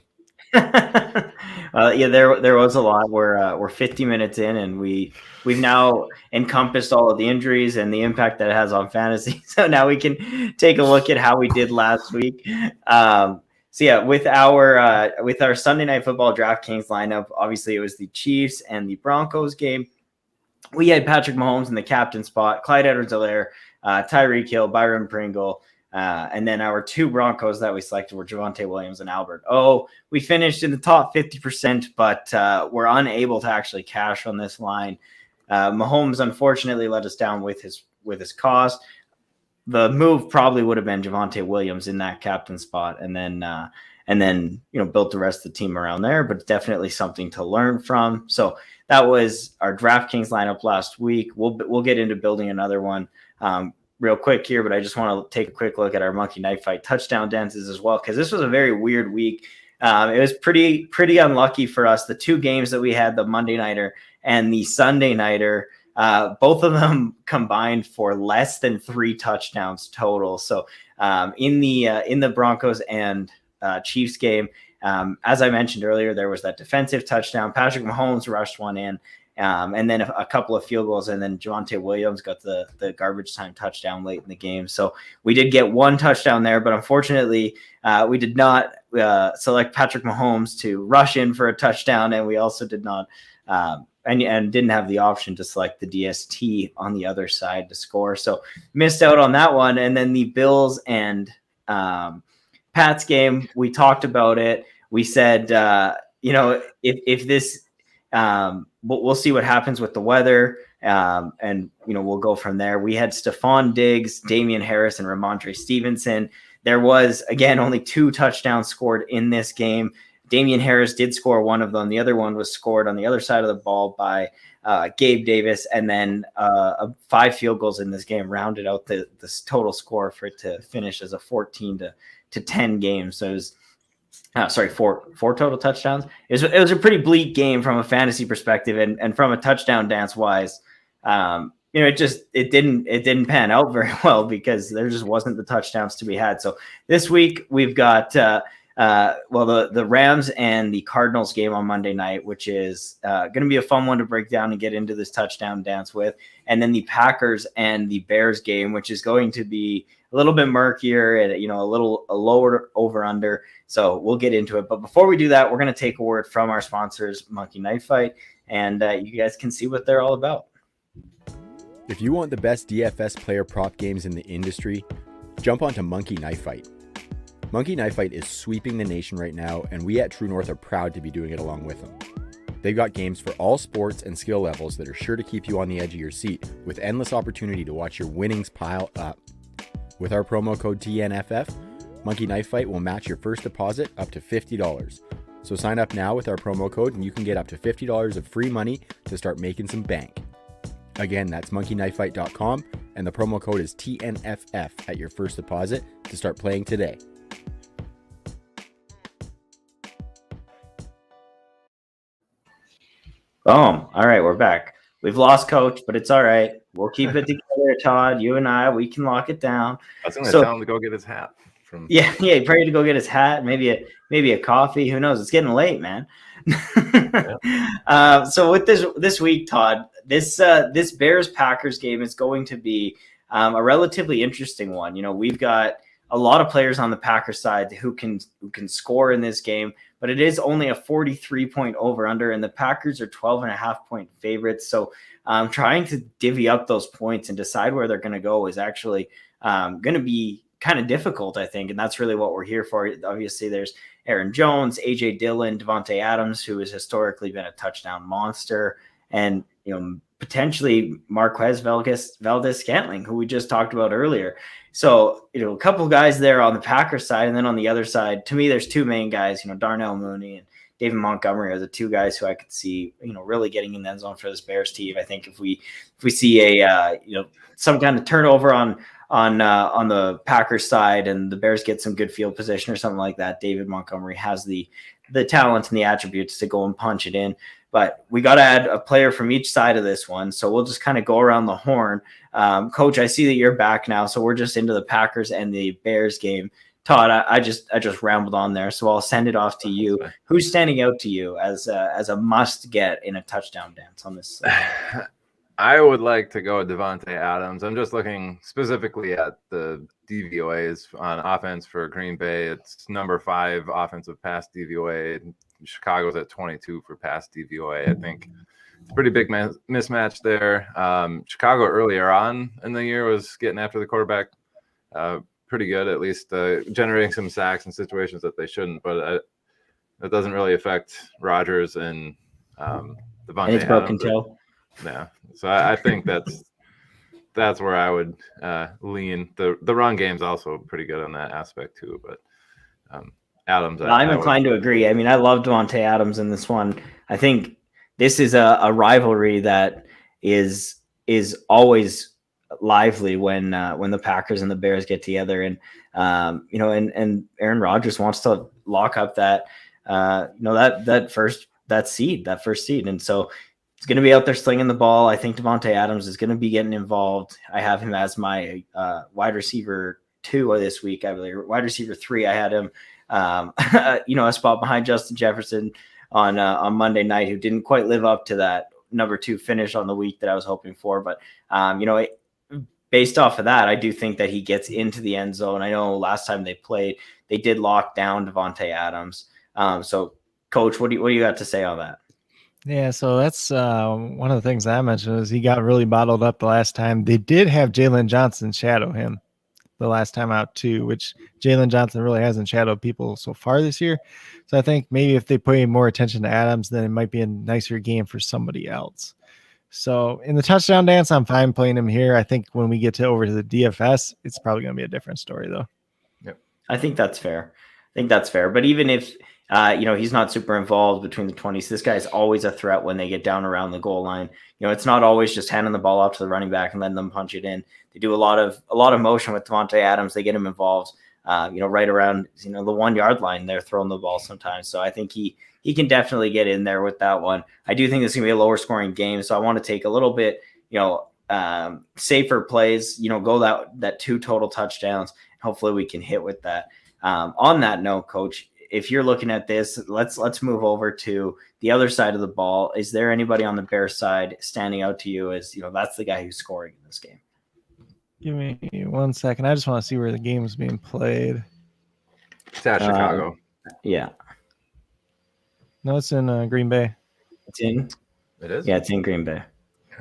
yeah, there was a lot. We're 50 minutes in, and we've now encompassed all of the injuries and the impact that it has on fantasy. So now we can take a look at how we did last week. So yeah, with our Sunday Night Football DraftKings lineup, obviously it was the Chiefs and the Broncos game. We had Patrick Mahomes in the captain spot, Clyde Edwards-Helaire, Tyreek Hill, Byron Pringle, and then our two Broncos that we selected were Javonte Williams and Albert. We finished in the top 50%, but we're unable to actually cash on this line. Mahomes unfortunately let us down with his cost. The move probably would have been Javonte Williams in that captain spot, and then built the rest of the team around there. But definitely something to learn from. So that was our DraftKings lineup last week. We'll get into building another one real quick here, but I just want to take a quick look at our Monkey Knife Fight touchdown dances as well, because this was a very weird week. It was pretty unlucky for us. The two games that we had, the Monday nighter and the Sunday nighter, both of them combined for less than 3 touchdowns total. So in the Broncos and Chiefs game, as I mentioned earlier, there was that defensive touchdown. Patrick Mahomes rushed one in, and then a couple of field goals, and then Javonte Williams got the garbage time touchdown late in the game. So we did get one touchdown there, but unfortunately we did not select Patrick Mahomes to rush in for a touchdown, and we also did not and didn't have the option to select the DST on the other side to score. So missed out on that one. And then the Bills and Pats game, we talked about it. We said, if this, we'll see what happens with the weather. And we'll go from there. We had Stephon Diggs, Damian Harris, and Ramondre Stevenson. There was, again, only 2 touchdowns scored in this game. Damian Harris did score one of them. The other one was scored on the other side of the ball by Gabe Davis. And then 5 field goals in this game rounded out the total score for it to finish as a 14-10 game. So it was, 4 total touchdowns. It was a pretty bleak game from a fantasy perspective, and from a touchdown dance wise, it didn't pan out very well because there just wasn't the touchdowns to be had. So this week we've got the Rams and the Cardinals game on Monday night, which is going to be a fun one to break down and get into this touchdown dance with. And then the Packers and the Bears game, which is going to be a little bit murkier and, a lower over under. So we'll get into it. But before we do that, we're going to take a word from our sponsors, Monkey Knife Fight, and you guys can see what they're all about. If you want the best DFS player prop games in the industry, jump onto Monkey Knife Fight. Monkey Knife Fight is sweeping the nation right now, and we at True North are proud to be doing it along with them. They've got games for all sports and skill levels that are sure to keep you on the edge of your seat, with endless opportunity to watch your winnings pile up. With our promo code TNFF, Monkey Knife Fight will match your first deposit up to $50. So sign up now with our promo code and you can get up to $50 of free money to start making some bank. Again, that's monkeyknifefight.com, and the promo code is TNFF at your first deposit to start playing today. Boom. All right, we're back. We've lost coach, but it's all right. We'll keep it together, Todd. You and I, we can lock it down. I was going to tell him to go get his hat. Yeah, he's ready to go get his hat, maybe a coffee. Who knows? It's getting late, man. So with this week, Todd, this Bears Packers game is going to be a relatively interesting one. You know, we've got a lot of players on the Packers side who can score in this game, but it is only a 43-point over/under, and the Packers are 12.5-point favorites. So trying to divvy up those points and decide where they're going to go is actually going to be kind of difficult, I think, and that's really what we're here for. Obviously, there's Aaron Jones, AJ Dillon, Devontae Adams, who has historically been a touchdown monster, and potentially Marquez Valdez-Scantling, who we just talked about earlier. So a couple guys there on the Packers side, and then on the other side, to me, there's two main guys. Darnell Mooney and David Montgomery are the two guys who I could see really getting in the end zone for this Bears team. I think if we see a some kind of turnover on the Packers side and the Bears get some good field position or something like that, David Montgomery has the talent and the attributes to go and punch it in. But we got to add a player from each side of this one. So we'll just kind of go around the horn. Coach, I see that you're back now. So we're just into the Packers and the Bears game. Todd, I just rambled on there. So I'll send it off to you. Who's standing out to you as a must get in a touchdown dance on this? I would like to go with Devontae Adams. I'm just looking specifically at the DVOAs on offense for Green Bay. It's number 5 offensive pass DVOA. Chicago's at 22 for pass DVOA. I think it's a pretty big mismatch there. Chicago earlier on in the year was getting after the quarterback pretty good, at least generating some sacks in situations that they shouldn't. But that doesn't really affect Rodgers and Devontae Adams. It's broken toe. Yeah, so I think that's where I would lean. The run game's also pretty good on that aspect too. But Adams, I'm inclined to agree. I mean, I love Devontae Adams in this one. I think this is a rivalry that is always lively when the Packers and the Bears get together, and and Aaron Rodgers wants to lock up that first seed, and so he's going to be out there slinging the ball. I think Devontae Adams is going to be getting involved. I have him as my wide receiver 2 this week. I believe wide receiver 3. I had him, a spot behind Justin Jefferson on Monday night, who didn't quite live up to that number 2 finish on the week that I was hoping for. But based off of that, I do think that he gets into the end zone. I know last time they played, they did lock down Devontae Adams. So, Coach, what do you got to say on that? Yeah, so that's one of the things I mentioned is he got really bottled up the last time. They did have Jalen Johnson shadow him the last time out too, which Jalen Johnson really hasn't shadowed people so far this year. So I think maybe if they pay more attention to Adams, then it might be a nicer game for somebody else. So in the touchdown dance, I'm fine playing him here. I think when we get over to the DFS, it's probably going to be a different story though. Yep, I think that's fair. But even if he's not super involved between the 20s, this guy's always a threat when they get down around the goal line. It's not always just handing the ball off to the running back and letting them punch it in. They do a lot of motion with Devontae Adams. They get him involved, right around the 1 yard line. They're throwing the ball sometimes. So I think he can definitely get in there with that one. I do think this is gonna be a lower scoring game, so I want to take a little bit, safer plays. Go that 2 total touchdowns. Hopefully we can hit with that. On that note, Coach, if you're looking at this, let's move over to the other side of the ball. Is there anybody on the Bears side standing out to you as that's the guy who's scoring in this game? Give me 1 second. I just want to see where the game is being played. It's at Chicago. Yeah. No, it's in Green Bay. It's in. It is. Yeah, it's in Green Bay.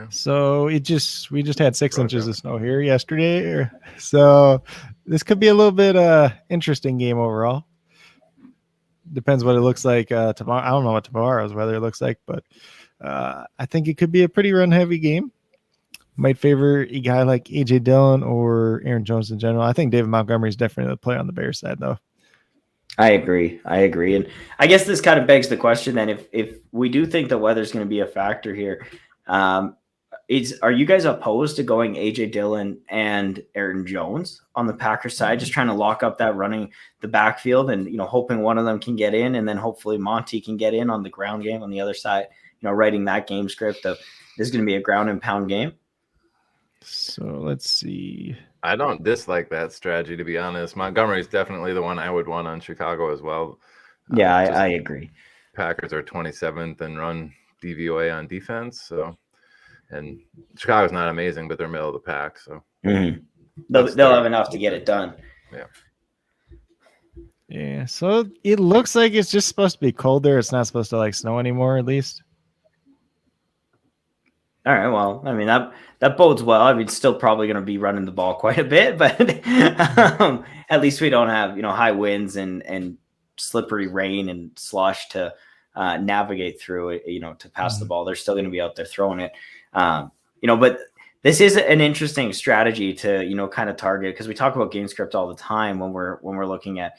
So we just had 6 inches of snow here yesterday. So this could be a little bit interesting game overall. Depends what it looks like tomorrow. I don't know what tomorrow's weather looks like, but I think it could be a pretty run heavy game. Might favor a guy like AJ Dillon or Aaron Jones in general. I think David Montgomery is definitely the play on the Bears side though. I agree. And I guess this kind of begs the question then, if we do think the weather's going to be a factor here, are you guys opposed to going AJ Dillon and Aaron Jones on the Packers side, just trying to lock up that running the backfield and, you know, hoping one of them can get in, and then hopefully Monty can get in on the ground game on the other side, you know, writing that game script of this is going to be a ground and pound game? So let's see. I don't dislike that strategy, to be honest. Montgomery's definitely the one I would want on Chicago as well. Yeah, I agree. Packers are 27th in run DVOA on defense, so, and Chicago's not amazing, but they're middle of the pack, so they'll have enough to get it done. Yeah, so it looks like it's just supposed to be cold there. It's not supposed to like snow anymore, at least. All right, well, I mean, that bodes well. I mean, still probably going to be running the ball quite a bit, but at least we don't have, you know, high winds and slippery rain and slush to navigate through it, you know, to pass the ball. They're still going to be out there throwing it, you know, but this is an interesting strategy to, you know, kind of target, because we talk about game script all the time when we're looking at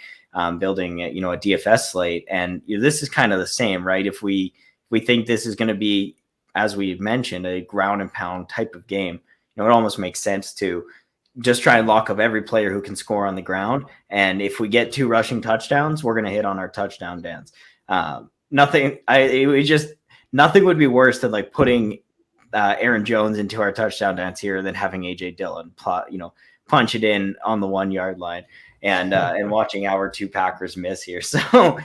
building, you know, a DFS slate. And you know, this is kind of the same, right? If we think this is going to be, as we mentioned, a ground and pound type of game, you know, it almost makes sense to just try and lock up every player who can score on the ground. And if we get 2 rushing touchdowns, we're going to hit on our touchdown dance. Nothing would be worse than like putting Aaron Jones into our touchdown dance here than having AJ Dillon, you know, punch it in on the 1 yard line and watching our 2 Packers miss here. So,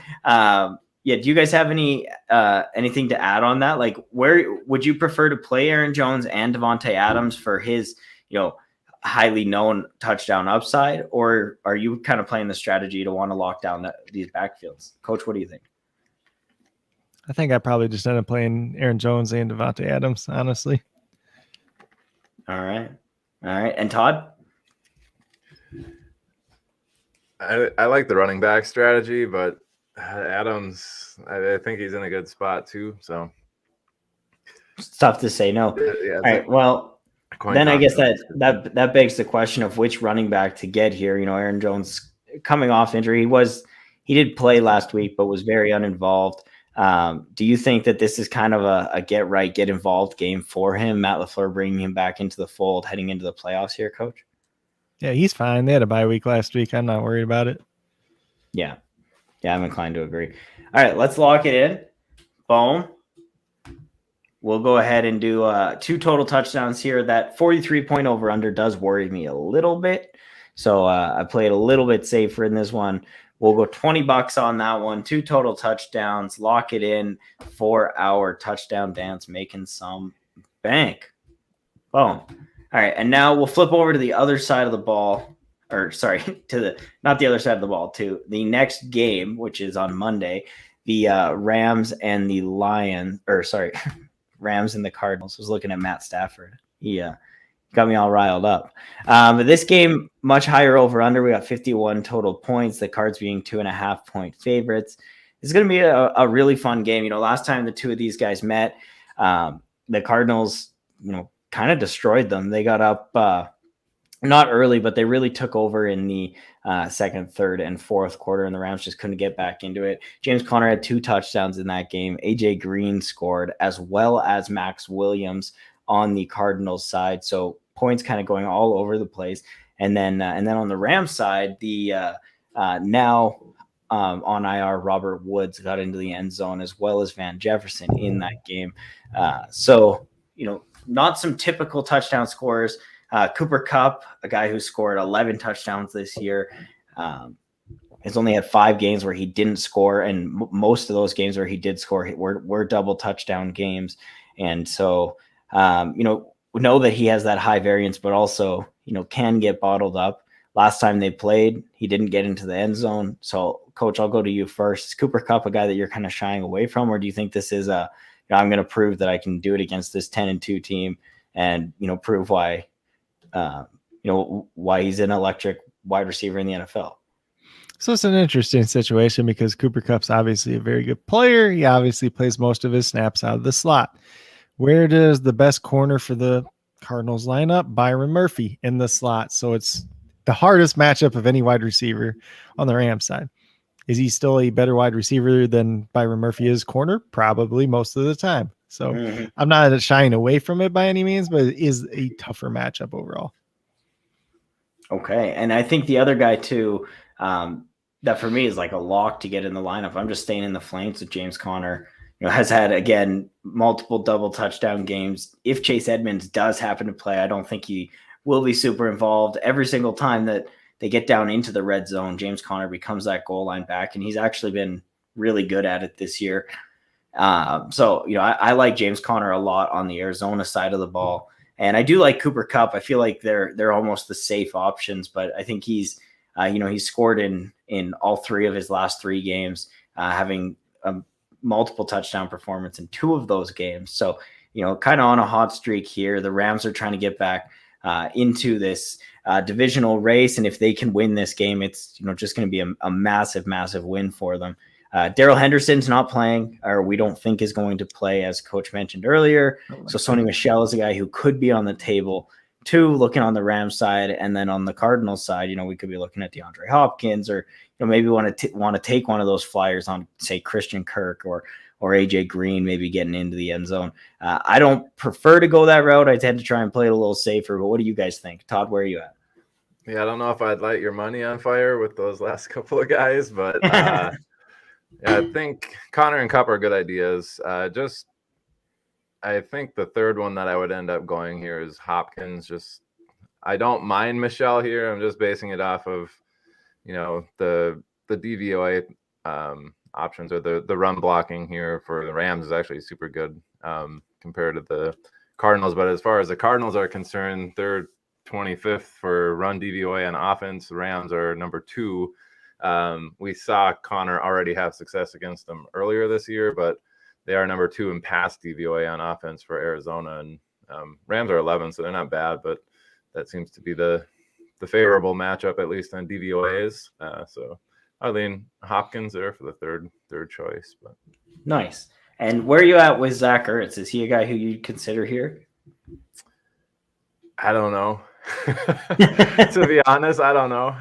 yeah, do you guys have anything to add on that? Like, where would you prefer to play Aaron Jones and Devontae Adams for his, you know, highly known touchdown upside, or are you kind of playing the strategy to want to lock down these backfields? Coach, what do you think? I think I probably just ended up playing Aaron Jones and Devontae Adams, honestly. All right. And Todd? I like the running back strategy, but Adams, I think he's in a good spot too. So it's tough to say no. Yeah, all right. Well, then I guess that begs the question of which running back to get here. You know, Aaron Jones coming off injury. He did play last week, but was very uninvolved. Do you think that this is kind of a get right, get involved game for him? Matt LaFleur bringing him back into the fold heading into the playoffs here, Coach? Yeah, he's fine. They had a bye week last week. I'm not worried about it. Yeah, I'm inclined to agree. All right, let's lock it in. Boom. We'll go ahead and do 2 total touchdowns here. That 43-point over-under does worry me a little bit. So I played a little bit safer in this one. We'll go $20 on that one. 2 total touchdowns. Lock it in for our touchdown dance, making some bank. Boom. All right, and now we'll flip over to the other side of the ball. Or sorry, not the other side of the ball, to the next game, which is on Monday. The Rams and the Rams and the Cardinals. I was looking at Matt Stafford. He got me all riled up. But this game, much higher over under. We got 51 total points. The Cards being 2.5-point favorites. It's going to be a really fun game. You know, last time the 2 of these guys met, the Cardinals, you know, kind of destroyed them. They got up not early, but they really took over in the second, third, and fourth quarter, and the Rams just couldn't get back into it. James Conner had 2 touchdowns in that game. AJ Green scored, as well as Max Williams on the Cardinals side. So points kind of going all over the place. And then on the Rams side, the now on IR Robert Woods got into the end zone, as well as Van Jefferson in that game. So, you know, not some typical touchdown scorers. Cooper Kupp, a guy who scored 11 touchdowns this year, has only had 5 games where he didn't score, and most of those games where he did score were double touchdown games. And so, you know, we know that he has that high variance, but also, you know, can get bottled up. Last time they played, he didn't get into the end zone. So, Coach, I'll go to you first. Is Cooper Kupp a guy that you're kind of shying away from, or do you think this is I'm going to prove that I can do it against this 10-2 team, and, you know, prove why he's an electric wide receiver in the NFL? So it's an interesting situation because Cooper Kupp's obviously a very good player. He obviously plays most of his snaps out of the slot. Where does the best corner for the Cardinals line up? Byron Murphy in the slot. So it's the hardest matchup of any wide receiver on the Rams side. Is he still a better wide receiver than Byron Murphy is corner? Probably most of the time. So Mhm. I'm not shying away from it by any means, but it is a tougher matchup overall. Okay. And I think the other guy too, that for me is like a lock to get in the lineup. I'm just staying in the Flames with James Conner. Has had again multiple double touchdown games. If Chase Edmonds does happen to play, I don't think he will be super involved. Every single time that they get down into the red zone, James Conner becomes that goal line back, and he's actually been really good at it this year. So I like James Conner a lot on the Arizona side of the ball. And I do like Cooper Kupp. I feel like they're almost the safe options, but I think he's scored in all three of his last three games, having a multiple touchdown performance in two of those games. So kind of on a hot streak here. The Rams are trying to get back into this divisional race, and if they can win this game, it's just going to be a massive, massive win for them. Darrell Henderson's not playing, or we don't think is going to play, as Coach mentioned earlier. So Sony Michel is a guy who could be on the table too, looking on the Rams side, and then on the Cardinals side, we could be looking at DeAndre Hopkins, or maybe want to take one of those flyers on, say, Christian Kirk or AJ Green, maybe getting into the end zone. I don't prefer to go that route. I tend to try and play it a little safer. But what do you guys think, Todd? Where are you at? Yeah, I don't know if I'd light your money on fire with those last couple of guys, but. Yeah, I think Connor and Kupp are good ideas. I think the third one that I would end up going here is Hopkins. I don't mind Michelle here. I'm just basing it off of, the DVOA options, or the run blocking here for the Rams is actually super good compared to the Cardinals. But as far as the Cardinals are concerned, they're 25th for run DVOA on offense. The Rams are number 2. We saw Connor already have success against them earlier this year, but they are number 2 in pass DVOA on offense for Arizona, and Rams are 11, so they're not bad, but that seems to be the favorable matchup, at least on DVOAs. So I lean Hopkins there for the third choice. But nice. And where are you at with Zach Ertz? Is he a guy who you'd consider here? I don't know. To be honest, I don't know.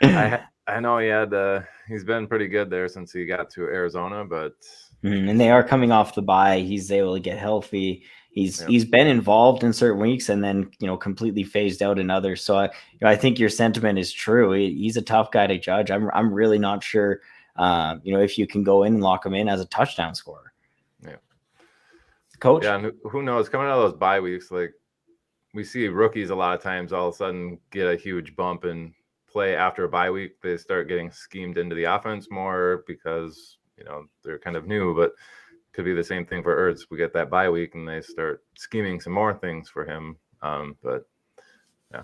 I know he's been pretty good there since he got to Arizona, but and they are coming off the bye. He's able to get healthy. He's been involved in certain weeks and then completely phased out in others. So I think your sentiment is true. He's a tough guy to judge. I'm really not sure if you can go in and lock him in as a touchdown scorer. Yeah, Coach. Yeah, and who knows? Coming out of those bye weeks, like we see rookies a lot of times all of a sudden get a huge bump and play after a bye week. They start getting schemed into the offense more because they're kind of new, but could be the same thing for Ertz. We get that bye week and they start scheming some more things for him. But yeah,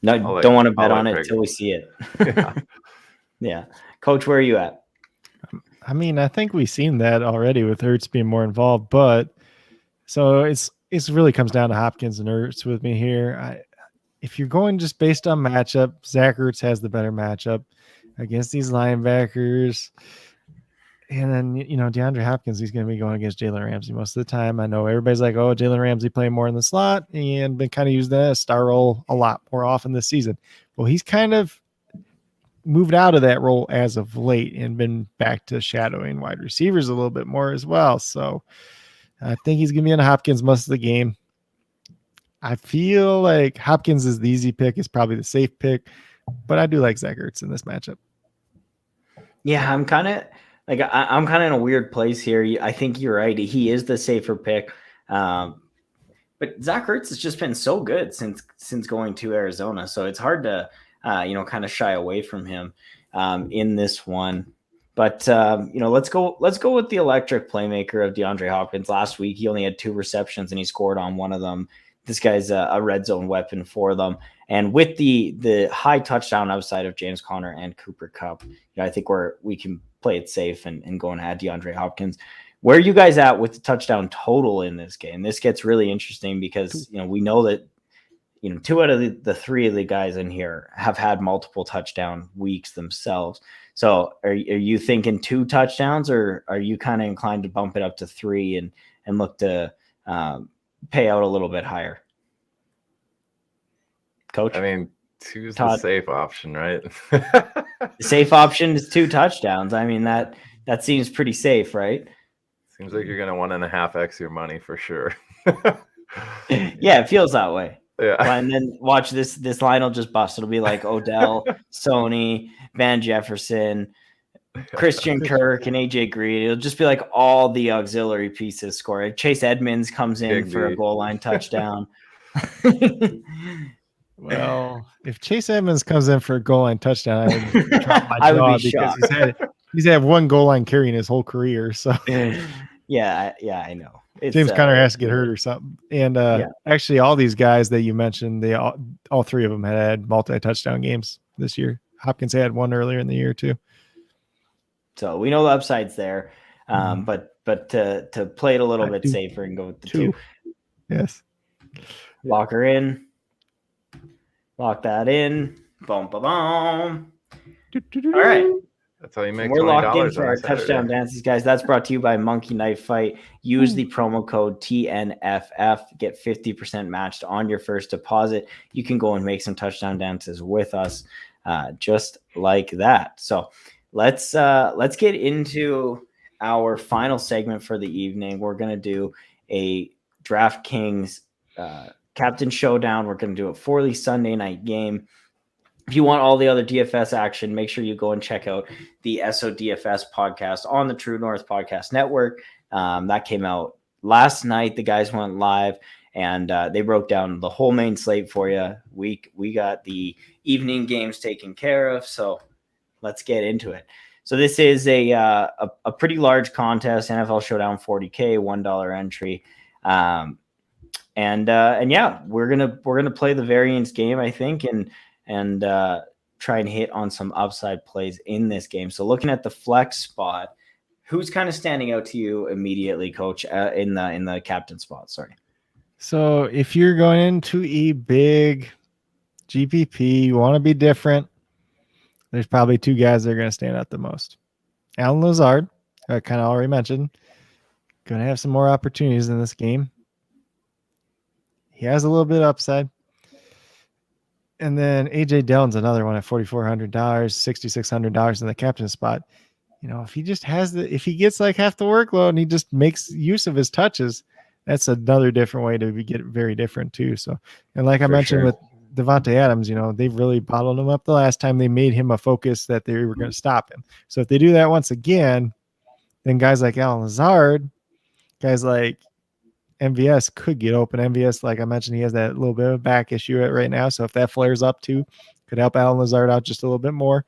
no, don't want to bet on it until we see it. Yeah. Yeah, Coach, where are you at? I mean, I think we've seen that already with Ertz being more involved, but so it's really comes down to Hopkins and Ertz with me here. If you're going just based on matchup, Zach Ertz has the better matchup against these linebackers. And then, DeAndre Hopkins, he's going to be going against Jalen Ramsey most of the time. I know everybody's like, oh, Jalen Ramsey playing more in the slot and been kind of used as a star role a lot more often this season. Well, he's kind of moved out of that role as of late and been back to shadowing wide receivers a little bit more as well. So I think he's going to be in Hopkins most of the game. I feel like Hopkins is the easy pick, is probably the safe pick, but I do like Zach Ertz in this matchup. Yeah, I'm kind of in a weird place here. I think you're right. He is the safer pick. But Zach Ertz has just been so good since going to Arizona. So it's hard to, kind of shy away from him in this one. But, let's go with the electric playmaker of DeAndre Hopkins. Last week, he only had 2 receptions and he scored on one of them. This guy's a red zone weapon for them. And with the high touchdown upside of James Conner and Cooper Kupp, I think we can play it safe and go and add DeAndre Hopkins. Where are you guys at with the touchdown total in this game? This gets really interesting because, we know that, 2 out of the 3 of the guys in here have had multiple touchdown weeks themselves. So are you thinking 2 touchdowns, or are you kind of inclined to bump it up to 3 and look to pay out a little bit higher? Coach? I mean, 2's Todd. The safe option, right? The safe option is 2 touchdowns. I mean, that seems pretty safe, right? Seems like you're gonna 1.5x your money for sure. Yeah, it feels that way. Yeah. And then watch this line will just bust. It'll be like Odell, Sony, Van Jefferson, Christian Kirk, and AJ Green. It'll just be like all the auxiliary pieces score. Chase Edmonds comes in Big for a D. goal line touchdown. Well, if Chase Edmonds comes in for a goal line touchdown, I would drop my I would jaw be because shocked. he's had one goal line carry in his whole career. So Yeah, I know. It's, James Conner has to get hurt or something. And actually, all these guys that you mentioned, they all three of them had multi-touchdown games this year. Hopkins had one earlier in the year too. So we know the upside's there, but to play it a little bit safer and go with the two. Yes. Lock her in. Lock that in. Boom, boom, boom. All right. That's how you make We're locked in $20 for on our a Saturday. touchdown dances, guys. That's brought to you by Monkey Knife Fight. Use the promo code TNFF. Get 50% matched on your first deposit. You can go and make some touchdown dances with us, just like that. So let's get into our final segment for the evening. We're gonna do a DraftKings Captain Showdown. We're gonna do a Forley Sunday night game. If you want all the other DFS action, make sure you go and check out the SODFS podcast on the True North Podcast Network. That came out last night. The guys went live and they broke down the whole main slate for you. We got the evening games taken care of, so let's get into it. So this is a pretty large contest, NFL Showdown 40K, $1 entry. And yeah, we're gonna play the variance game, I think, and try and hit on some upside plays in this game. So looking at the flex spot, who's kind of standing out to you immediately, Coach, in the captain spot? Sorry. So if you're going into a big GPP, you want to be different, there's probably two guys that are going to stand out the most. Alan Lazard, I kind of already mentioned, going to have some more opportunities in this game. He has a little bit of upside. And then AJ Dillon's another one at $4,400, $6,600 in the captain spot. You know, if he just if he gets like half the workload and he just makes use of his touches, that's another different way to get very different too. So, and like I mentioned with Devontae Adams, you know, they've really bottled him up the last time. They made him a focus that they were going to stop him. So if they do that once again, then guys like Alan Lazard, guys like MVS could get open. MVS, like I mentioned, he has that little bit of a back issue right now. So if that flares up too, could help Alan Lazard out just a little bit more.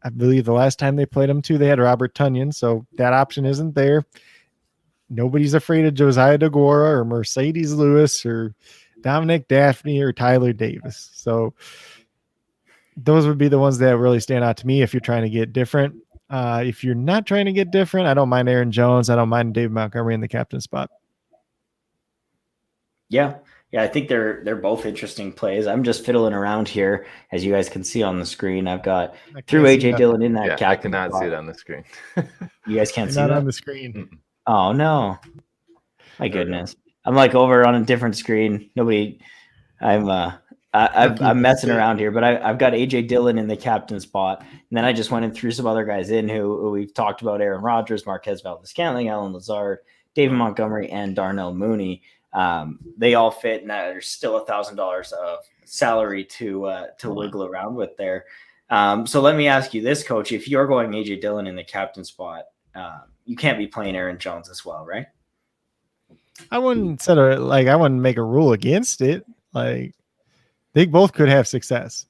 I believe the last time they played him too, they had Robert Tonyan. So that option isn't there. Nobody's afraid of Josiah DeGuara or Mercedes Lewis or Dominic Daphne or Tyler Davis. So those would be the ones that really stand out to me if you're trying to get different. If you're not trying to get different, I don't mind Aaron Jones. I don't mind David Montgomery in the captain spot. Yeah, I think they're both interesting plays. I'm just fiddling around here, as you guys can see on the screen. I've got through AJ Dillon in that I cannot see it on the screen. You guys can't see that that on the screen. Mm-mm. Oh no, my goodness! I'm like over on a different screen. Nobody. I'm messing around here, but I've got AJ Dillon in the captain spot, and then I just went and threw some other guys in who we've talked about: Aaron Rodgers, Marquez Valdes-Scantling, Alan Lazard, David Montgomery, and Darnell Mooney. They all fit, and there's still $1,000 of salary to wiggle around with there. So let me ask you this, Coach: if you're going AJ Dillon in the captain spot, you can't be playing Aaron Jones as well, right? I wouldn't I wouldn't make a rule against it. Like they both could have success.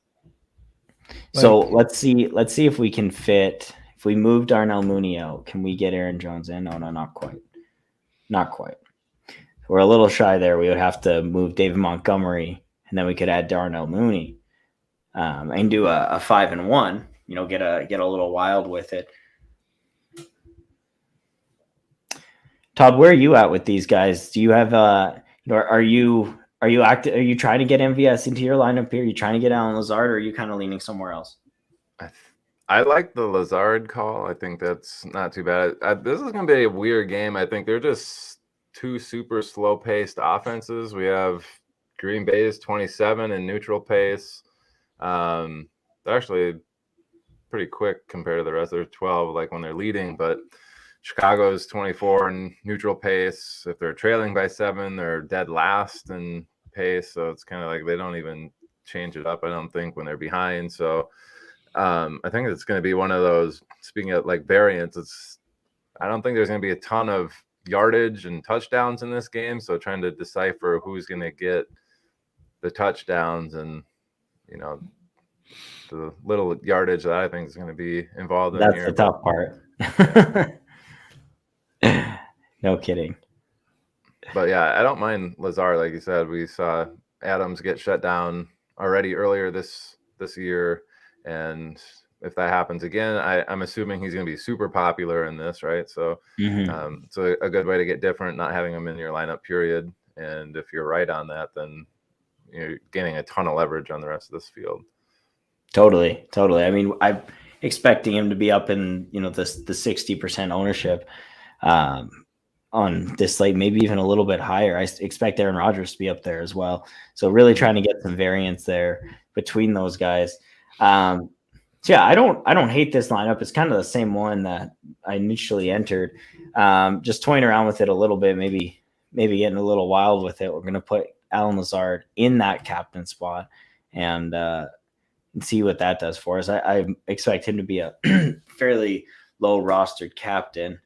So let's see if we can fit. If we move Darnell Mooney out, can we get Aaron Jones in? No, not quite. Not quite. We're a little shy there. We would have to move David Montgomery, and then we could add Darnell Mooney, and do a 5-1. You know, get a little wild with it. Todd, where are you at with these guys? Do you have are you active? Are you trying to get MVS into your lineup here? Are you trying to get Alan Lazard, or are you kind of leaning somewhere else? I like the Lazard call. I think that's not too bad. This is going to be a weird game. I think they're just two super slow-paced offenses. We have Green Bay's 27 in neutral pace. They're actually pretty quick compared to the rest of their 12, like when they're leading. But Chicago's 24 in neutral pace. If they're trailing by 7, they're dead last in pace. So it's kind of like they don't even change it up, I don't think, when they're behind. So I think it's going to be one of those, speaking of like variants, I don't think there's going to be a ton of yardage and touchdowns in this game. So trying to decipher who's going to get the touchdowns and, the little yardage that I think is going to be involved in That's here. the tough part. No kidding. But yeah, I don't mind Lazard. Like you said, we saw Adams get shut down already earlier this year. And if that happens again, I'm assuming he's going to be super popular in this, right? So it's a good way to get different, not having him in your lineup period. And if you're right on that, then you're gaining a ton of leverage on the rest of this field. Totally. I mean, I'm expecting him to be up in, the 60% ownership on this slate, maybe even a little bit higher. I expect Aaron Rodgers to be up there as well. So really trying to get some variance there between those guys. So yeah, I don't hate this lineup. It's kind of the same one that I initially entered. Just toying around with it a little bit, maybe getting a little wild with it. We're going to put Allen Lazard in that captain spot and see what that does for us. I expect him to be a fairly low rostered captain.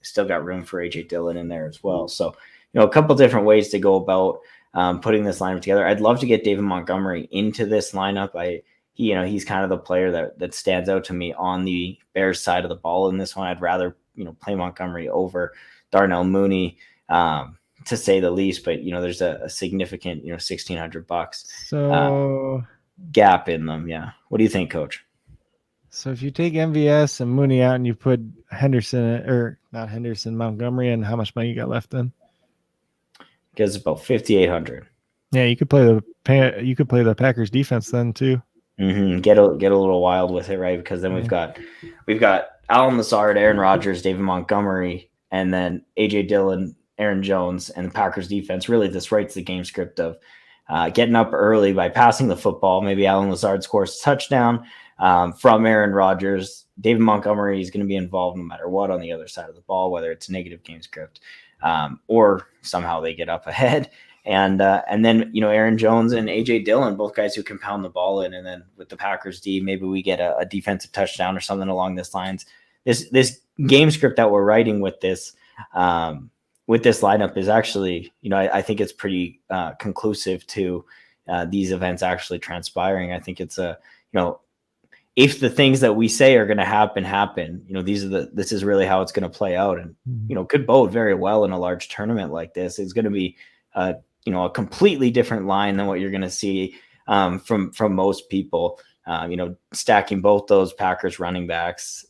Still got room for AJ Dillon in there as well. So, a couple different ways to go about putting this lineup together. I'd love to get David Montgomery into this lineup. He's kind of the player that stands out to me on the Bears side of the ball in this one. I'd rather, play Montgomery over Darnell Mooney, to say the least, but there's a significant, $1,600 So gap in them. Yeah. What do you think, Coach? So if you take MVS and Mooney out and you put Montgomery, and how much money you got left then? Because it's about 5,800. Yeah, you could play the Packers defense then too. Mm-hmm. Get a little wild with it, right? Because then we've got Allen Lazard, Aaron Rodgers, David Montgomery, and then AJ Dillon, Aaron Jones, and the Packers defense. Really, this writes the game script of getting up early by passing the football. Maybe Allen Lazard scores a touchdown from Aaron Rodgers. David Montgomery is going to be involved no matter what on the other side of the ball, whether it's a negative game script or somehow they get up ahead. And then, Aaron Jones and AJ Dillon, both guys who can pound the ball in. And then with the Packers D, maybe we get a defensive touchdown or something along this lines. This game script that we're writing with this lineup is actually, I think it's pretty conclusive to these events actually transpiring. I think it's if the things that we say are going to happen, this is really how it's going to play out, and could bode very well in a large tournament like this. It's going to be a completely different line than what you're going to see from most people. Stacking both those Packers running backs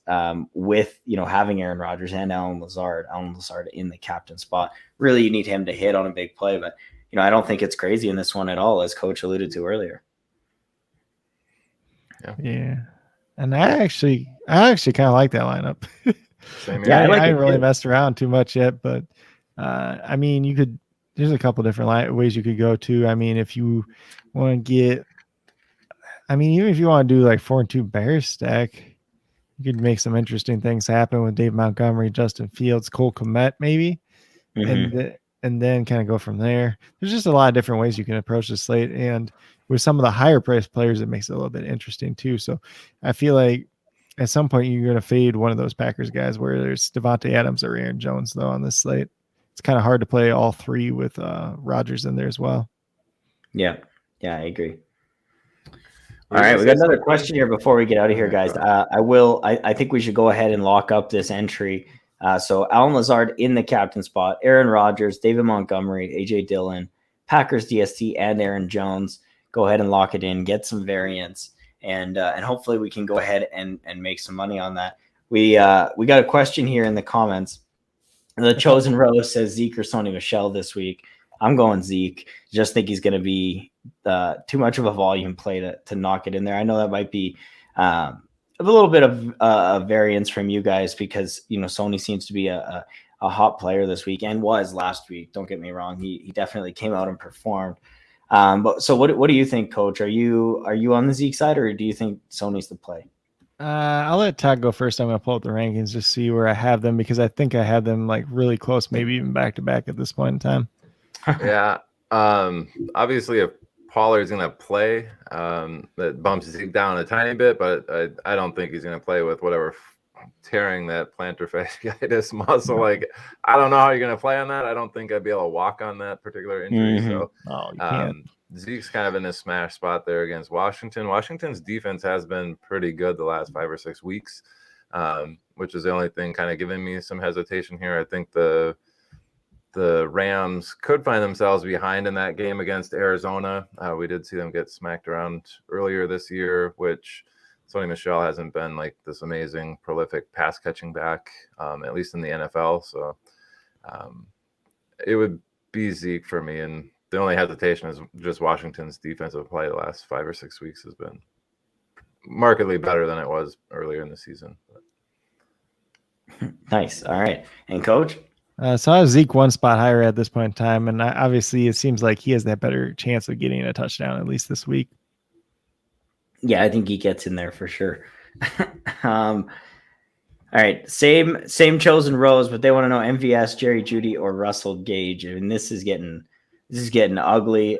with having Aaron Rodgers and Allen Lazard in the captain spot. Really, you need him to hit on a big play, but I don't think it's crazy in this one at all, as Coach alluded to earlier. Yeah. And I actually kind of like that lineup. Same Yeah, here. I haven't really messed around too much yet, but there's a couple different ways you could go to. I mean, if you want to get, even if you want to do like 4-2 Bears stack, you could make some interesting things happen with Dave Montgomery, Justin Fields, Cole Kmet maybe, and then kind of go from there. There's just a lot of different ways you can approach the slate, and with some of the higher priced players, it makes it a little bit interesting too. So I feel like at some point you're going to fade one of those Packers guys, where there's Devontae Adams or Aaron Jones though on this slate. It's kind of hard to play all three with Rodgers in there as well. Yeah, I agree. All right, we got another question here before we get out of here, guys. I think we should go ahead and lock up this entry. So Allen Lazard in the captain spot, Aaron Rodgers, David Montgomery, AJ Dillon, Packers DST, and Aaron Jones. Go ahead and lock it in, get some variance, and hopefully we can go ahead and make some money on that. We got a question here in the comments. The chosen row says Zeke or Sony Michel this week. I'm going Zeke. Just think he's going to be too much of a volume play to knock it in there. I know that might be a little bit of a variance from you guys because Sony seems to be a hot player this week and was last week. Don't get me wrong; he definitely came out and performed. But so what do you think, Coach? Are you on the Zeke side, or do you think Sony's the play? I'll let Todd go first. I'm going to pull up the rankings just see where I have them because I think I have them like really close, maybe even back to back at this point in time. Yeah. Obviously, if Pollard's going to play, that bumps Zeke down a tiny bit, but I don't think he's going to play with whatever tearing that plantar fasciitis muscle. Like, I don't know how you're going to play on that. I don't think I'd be able to walk on that particular injury. Mhm. So, Oh, you can't. Zeke's kind of in a smash spot there against Washington. Washington's defense has been pretty good the last 5 or 6 weeks, which is the only thing kind of giving me some hesitation here. I think the Rams could find themselves behind in that game against Arizona. We did see them get smacked around earlier this year, which Sony Michel hasn't been like this amazing, prolific pass catching back, at least in the NFL. So it would be Zeke for me. And the only hesitation is just Washington's defensive play the last 5 or 6 weeks has been markedly better than it was earlier in the season. Nice. All right. And coach? So I have Zeke one spot higher at this point in time, and obviously it seems like he has that better chance of getting a touchdown at least this week. Yeah, I think he gets in there for sure. All right, same chosen rows, but they want to know MVS, Jerry Jeudy, or Russell Gage. I mean, this is getting ugly.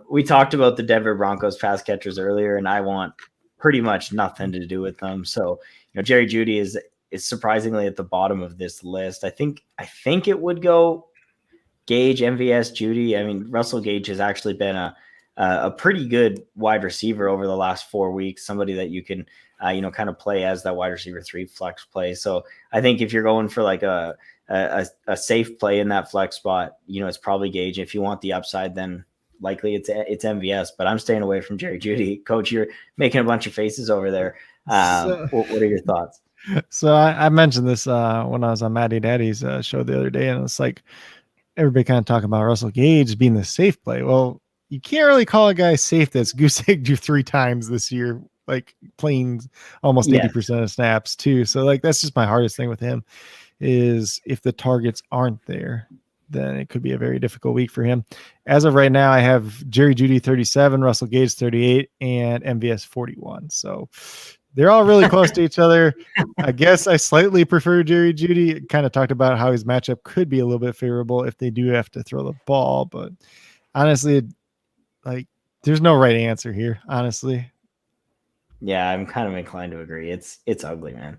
We talked about the Denver Broncos pass catchers earlier, and I want pretty much nothing to do with them. So, Jerry Jeudy is surprisingly at the bottom of this list. I think it would go Gage, MVS, Jeudy. I mean, Russell Gage has actually been a pretty good wide receiver over the last 4 weeks. Somebody that you can kind of play as that wide receiver 3 flex play. So I think if you're going for like a safe play in that flex spot, it's probably Gage. If you want the upside, then likely it's MVS. But I'm staying away from Jerry Jeudy. Coach, you're making a bunch of faces over there. What are your thoughts? So I mentioned this when I was on Matty Daddy's show the other day, and it's like everybody kind of talking about Russell Gage being the safe play. Well, you can't really call a guy safe that's goose egged you 3 times this year, like playing almost 80% of snaps too. So like that's just my hardest thing with him is if the targets aren't there, then it could be a very difficult week for him. As of right now, I have Jerry Jeudy 37, Russell Gage 38, and MVS 41. So they're all really close to each other. I guess I slightly prefer Jerry Jeudy. Kind of talked about how his matchup could be a little bit favorable if they do have to throw the ball. But honestly, like there's no right answer here, honestly. Yeah, I'm kind of inclined to agree. It's ugly, man.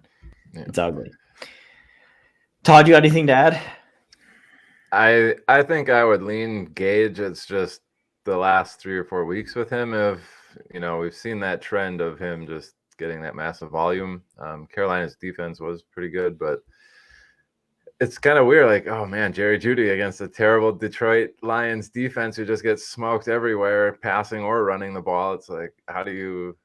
Yeah. It's ugly. Todd, you got anything to add? I think I would lean Gage. It's just the last 3 or 4 weeks with him. If we've seen that trend of him just getting that massive volume. Carolina's defense was pretty good, but it's kind of weird. Like, oh man, Jerry Jeudy against a terrible Detroit Lions defense who just gets smoked everywhere, passing or running the ball. It's like, how do you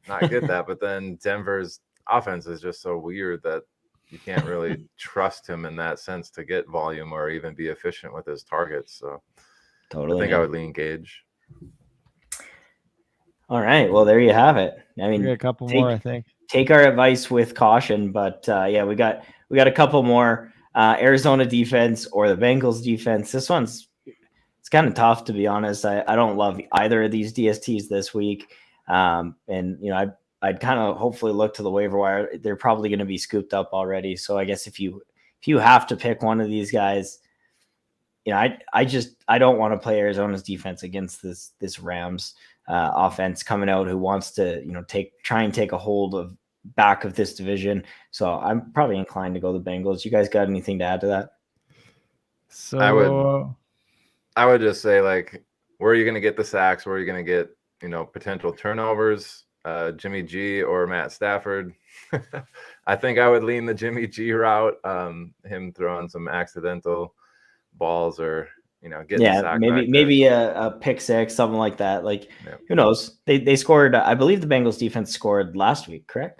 not get that? But then Denver's offense is just so weird that you can't really trust him in that sense to get volume or even be efficient with his targets. So totally, I think I would lean Gage. All right. Well, there you have it. I mean, we got a couple more, I think. Take our advice with caution, but we got a couple more. Arizona defense or the Bengals defense. This one's it's kind of tough, to be honest. I don't love either of these DSTs this week. And I'd kind of hopefully look to the waiver wire. They're probably going to be scooped up already. So I guess if you have to pick one of these guys, I don't want to play Arizona's defense against this Rams offense coming out who wants to try and take a hold of back of this division. So I'm probably inclined to go the Bengals. You guys got anything to add to that? So I would just say, like, where are you going to get the sacks? Where are you going to get potential turnovers? Jimmy G or Matt Stafford. I think I would lean the Jimmy G route. Him throwing some accidental balls or getting the sack maybe a pick six, something like that. Like, who knows? They scored. I believe the Bengals defense scored last week, correct?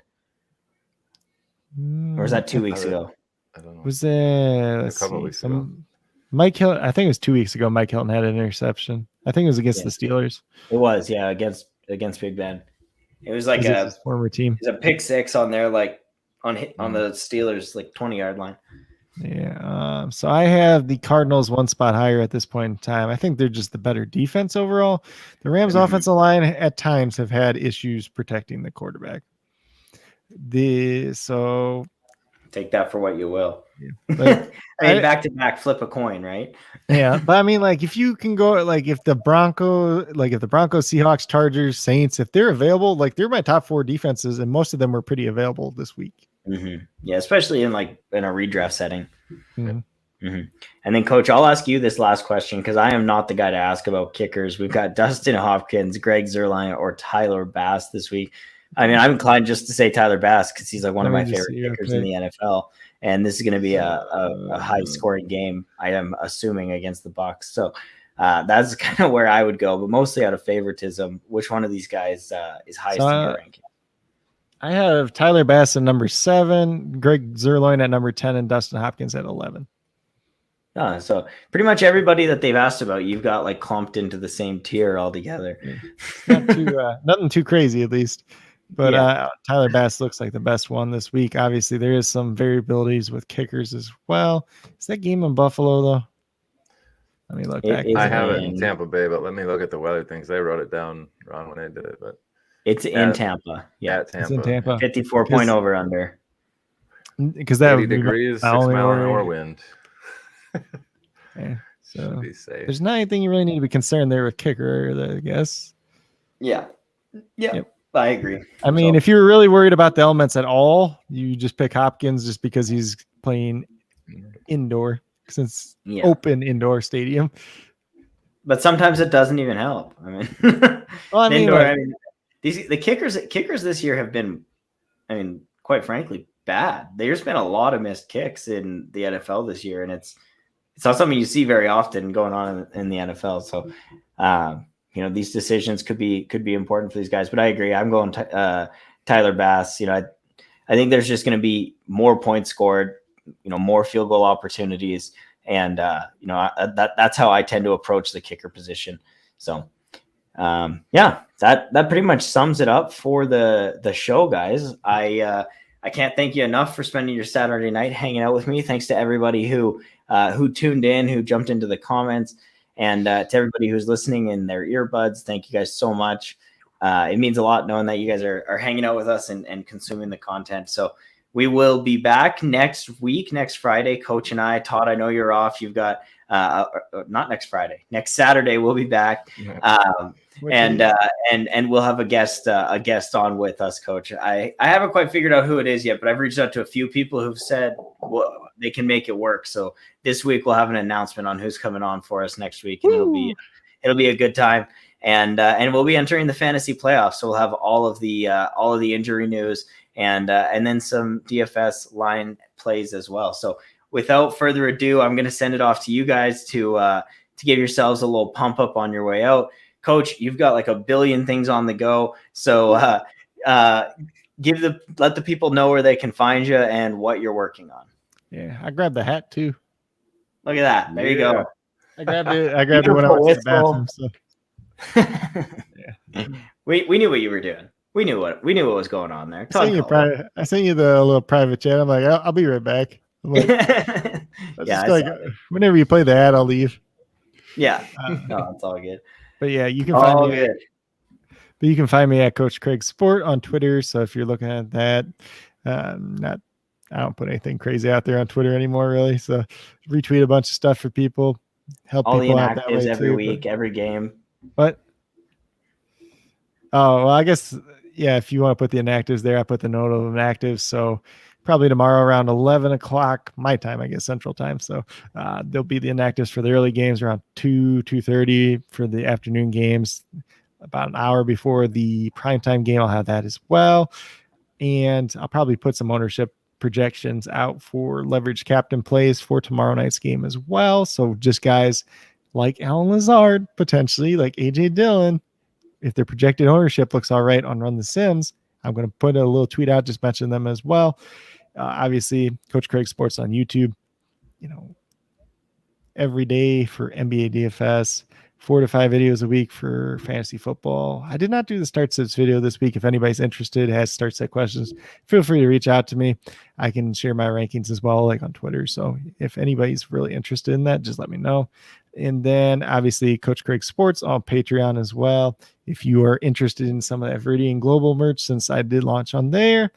Or was that 2 weeks ago? I don't know. Was there a couple weeks ago? Mike Hilton? I think it was 2 weeks ago. Mike Hilton had an interception. I think it was against the Steelers. It was, against Big Ben. It was like his former team. It was a pick six on there, like on the Steelers, like 20-yard line. Yeah. So I have the Cardinals one spot higher at this point in time. I think they're just the better defense overall. The Rams offensive line at times have had issues protecting the quarterback. So Take that for what you will. but I mean, back to back, flip a coin, right? yeah, but I mean, like if you can go, like if the Broncos, Seahawks, Chargers, Saints, if they're available, like they're my top 4 defenses, and most of them were pretty available this week. Yeah, especially in a redraft setting. Mhm. And then, Coach, I'll ask you this last question because I am not the guy to ask about kickers. We've got Dustin Hopkins, Greg Zuerlein, or Tyler Bass this week. I mean, I'm inclined just to say Tyler Bass because he's like one of my favorite kickers in the NFL, and this is going to be a high-scoring game, I am assuming, against the Bucs. So that's kind of where I would go, but mostly out of favoritism. Which one of these guys is highest in your ranking? I have Tyler Bass at number 7, Greg Zuerlein at number 10, and Dustin Hopkins at 11. So pretty much everybody that they've asked about, you've got like clumped into the same tier altogether. Not too, nothing too crazy, at least. But Tyler Bass looks like the best one this week. Obviously, there is some variabilities with kickers as well. Is that game in Buffalo, though? Let me look back. I have it in Tampa Bay, but let me look at the weather things. I wrote it down wrong when I did it, but it's in Tampa. Yeah, Tampa. It's in Tampa. 54 point over under. Because that 80 degrees, 6 mile an hour wind. Yeah, so be safe. There's not anything you really need to be concerned there with kicker, I guess. Yeah. Yep. I agree. I mean, if you're really worried about the elements at all, you just pick Hopkins just because he's playing indoor, since open indoor stadium. But sometimes it doesn't even help. I mean, the kickers this year have been, I mean, quite frankly, bad. There's been a lot of missed kicks in the NFL this year, and it's not something you see very often going on in the NFL. So, these decisions could be important for these guys. But I agree. I'm going Tyler Bass. I think there's just going to be more points scored, more field goal opportunities, and that's how I tend to approach the kicker position. So, that pretty much sums it up for the show, guys. I can't thank you enough for spending your Saturday night hanging out with me. Thanks to everybody who tuned in, who jumped into the comments, and to everybody who's listening in their earbuds. Thank you guys so much. It means a lot knowing that you guys are hanging out with us and consuming the content. So we will be back next Friday. Coach and I, Todd, I know you're off. You've got not next Friday, next Saturday we'll be back. And we'll have a guest on with us, Coach. I haven't quite figured out who it is yet, but I've reached out to a few people who've said they can make it work. So this week we'll have an announcement on who's coming on for us next week, and it'll be a good time. And we'll be entering the fantasy playoffs, so we'll have all of the injury news and then some DFS line plays as well. So without further ado, I'm going to send it off to you guys to give yourselves a little pump up on your way out. Coach, you've got like a billion things on the go. So let the people know where they can find you and what you're working on. Yeah, I grabbed the hat too. Look at that. There you go. I grabbed it when I went to the bathroom. So. We knew what you were doing. We knew what was going on there. I sent you the little private chat. I'm like, I'll be right back. I'm like, whenever you play the ad, I'll leave. Yeah, no, it's all good. But yeah, you can find me. But you can find me at Coach Craig Sport on Twitter. So if you're looking at that, I don't put anything crazy out there on Twitter anymore, really. So retweet a bunch of stuff for people, help all people out that way every week, every game. What? Oh, well, I guess if you want to put the inactives there, I put the note of inactives. So probably tomorrow around 11 o'clock my time, I guess Central Time. So there'll be the inactives for the early games around 2:30 for the afternoon games. About an hour before the primetime game, I'll have that as well. And I'll probably put some ownership projections out for leverage captain plays for tomorrow night's game as well. So just guys like Alan Lazard, potentially like AJ Dillon, if their projected ownership looks all right on Run the Sims, I'm going to put a little tweet out, just mention them as well. Obviously, Coach Craig Sports on YouTube, every day for NBA DFS, 4 to 5 videos a week for fantasy football. I did not do the start sets video this week. If anybody's interested, has start set questions, feel free to reach out to me. I can share my rankings as well, like on Twitter. So if anybody's really interested in that, just let me know. And then obviously Coach Craig Sports on Patreon as well. If you are interested in some of that Viridian Global merch, since I did launch on there,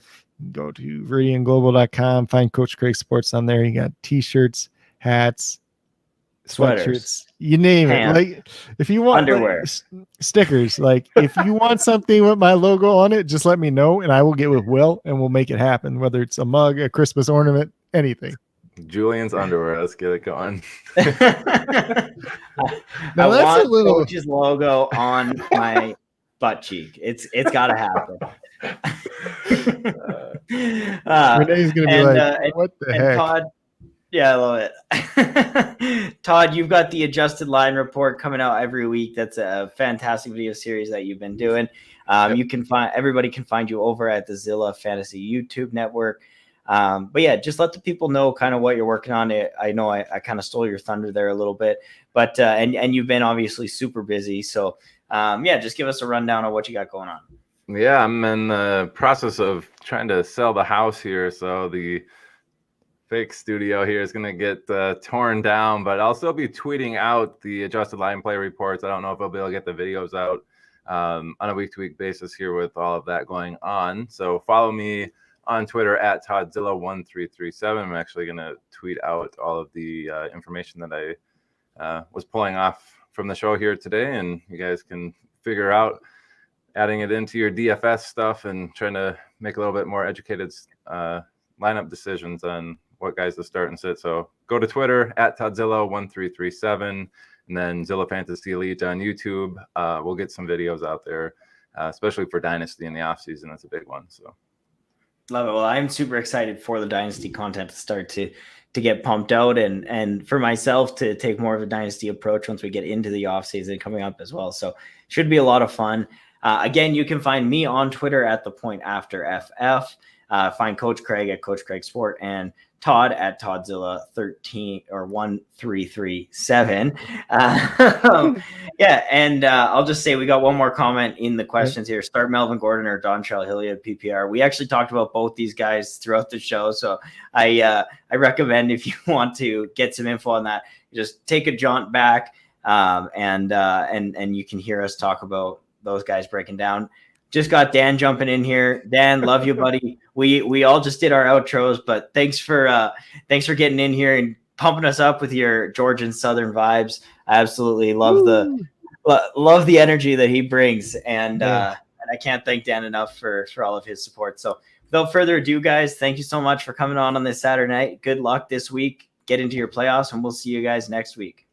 go to viridianglobal.com, find Coach Craig Sports on there. You got t-shirts, hats, sweatshirts, you name it. Like if you want underwear, stickers, like if you want something with my logo on it, just let me know and I will get with Will and we'll make it happen, whether it's a mug, a Christmas ornament, anything. Julian's underwear, let's get it going. Now I that's want a little Coach's logo on my butt cheek. It's got to happen. Renee's gonna be like, what the heck? Todd, yeah, I love it. Todd, you've got the adjusted line report coming out every week. That's a fantastic video series that you've been doing. Yep. You can everybody can find you over at the Zilla Fantasy YouTube network. But yeah, just let the people know kind of what you're working on. I know I kind of stole your thunder there a little bit, but and you've been obviously super busy. So yeah, just give us a rundown of what you got going on. Yeah, I'm in the process of trying to sell the house here, so the fake studio here is going to get torn down, but I'll still be tweeting out the adjusted line play reports. I don't know if I'll be able to get the videos out on a week-to-week basis here with all of that going on. So follow me on Twitter at Toddzilla1337. I'm actually going to tweet out all of the information that I was pulling off from the show here today, and you guys can figure out adding it into your DFS stuff and trying to make a little bit more educated lineup decisions on what guys to start and sit. So go to Twitter at Toddzilla1337 and then Zilla Fantasy Elite on YouTube. We'll get some videos out there, especially for Dynasty in the offseason. That's a big one. So love it. Well, I'm super excited for the Dynasty content to start to get pumped out and for myself to take more of a Dynasty approach once we get into the offseason coming up as well. So should be a lot of fun. Again, you can find me on Twitter at @thepointafterff. Find Coach Craig at Coach Craig Sport and Todd at Toddzilla13 or 1337. Yeah, and I'll just say we got one more comment in the questions here. Start Melvin Gordon or Dontrell Hilliard PPR. We actually talked about both these guys throughout the show, so I recommend if you want to get some info on that, just take a jaunt back and you can hear us talk about those guys breaking down. Just got Dan jumping in here. Dan, love you, buddy. We all just did our outros, but thanks for getting in here and pumping us up with your Georgian Southern vibes. I absolutely love the energy that he brings, and I can't thank Dan enough for all of his support. So without further ado, guys, thank you so much for coming on this Saturday night. Good luck this week. Get into your playoffs, and we'll see you guys next week.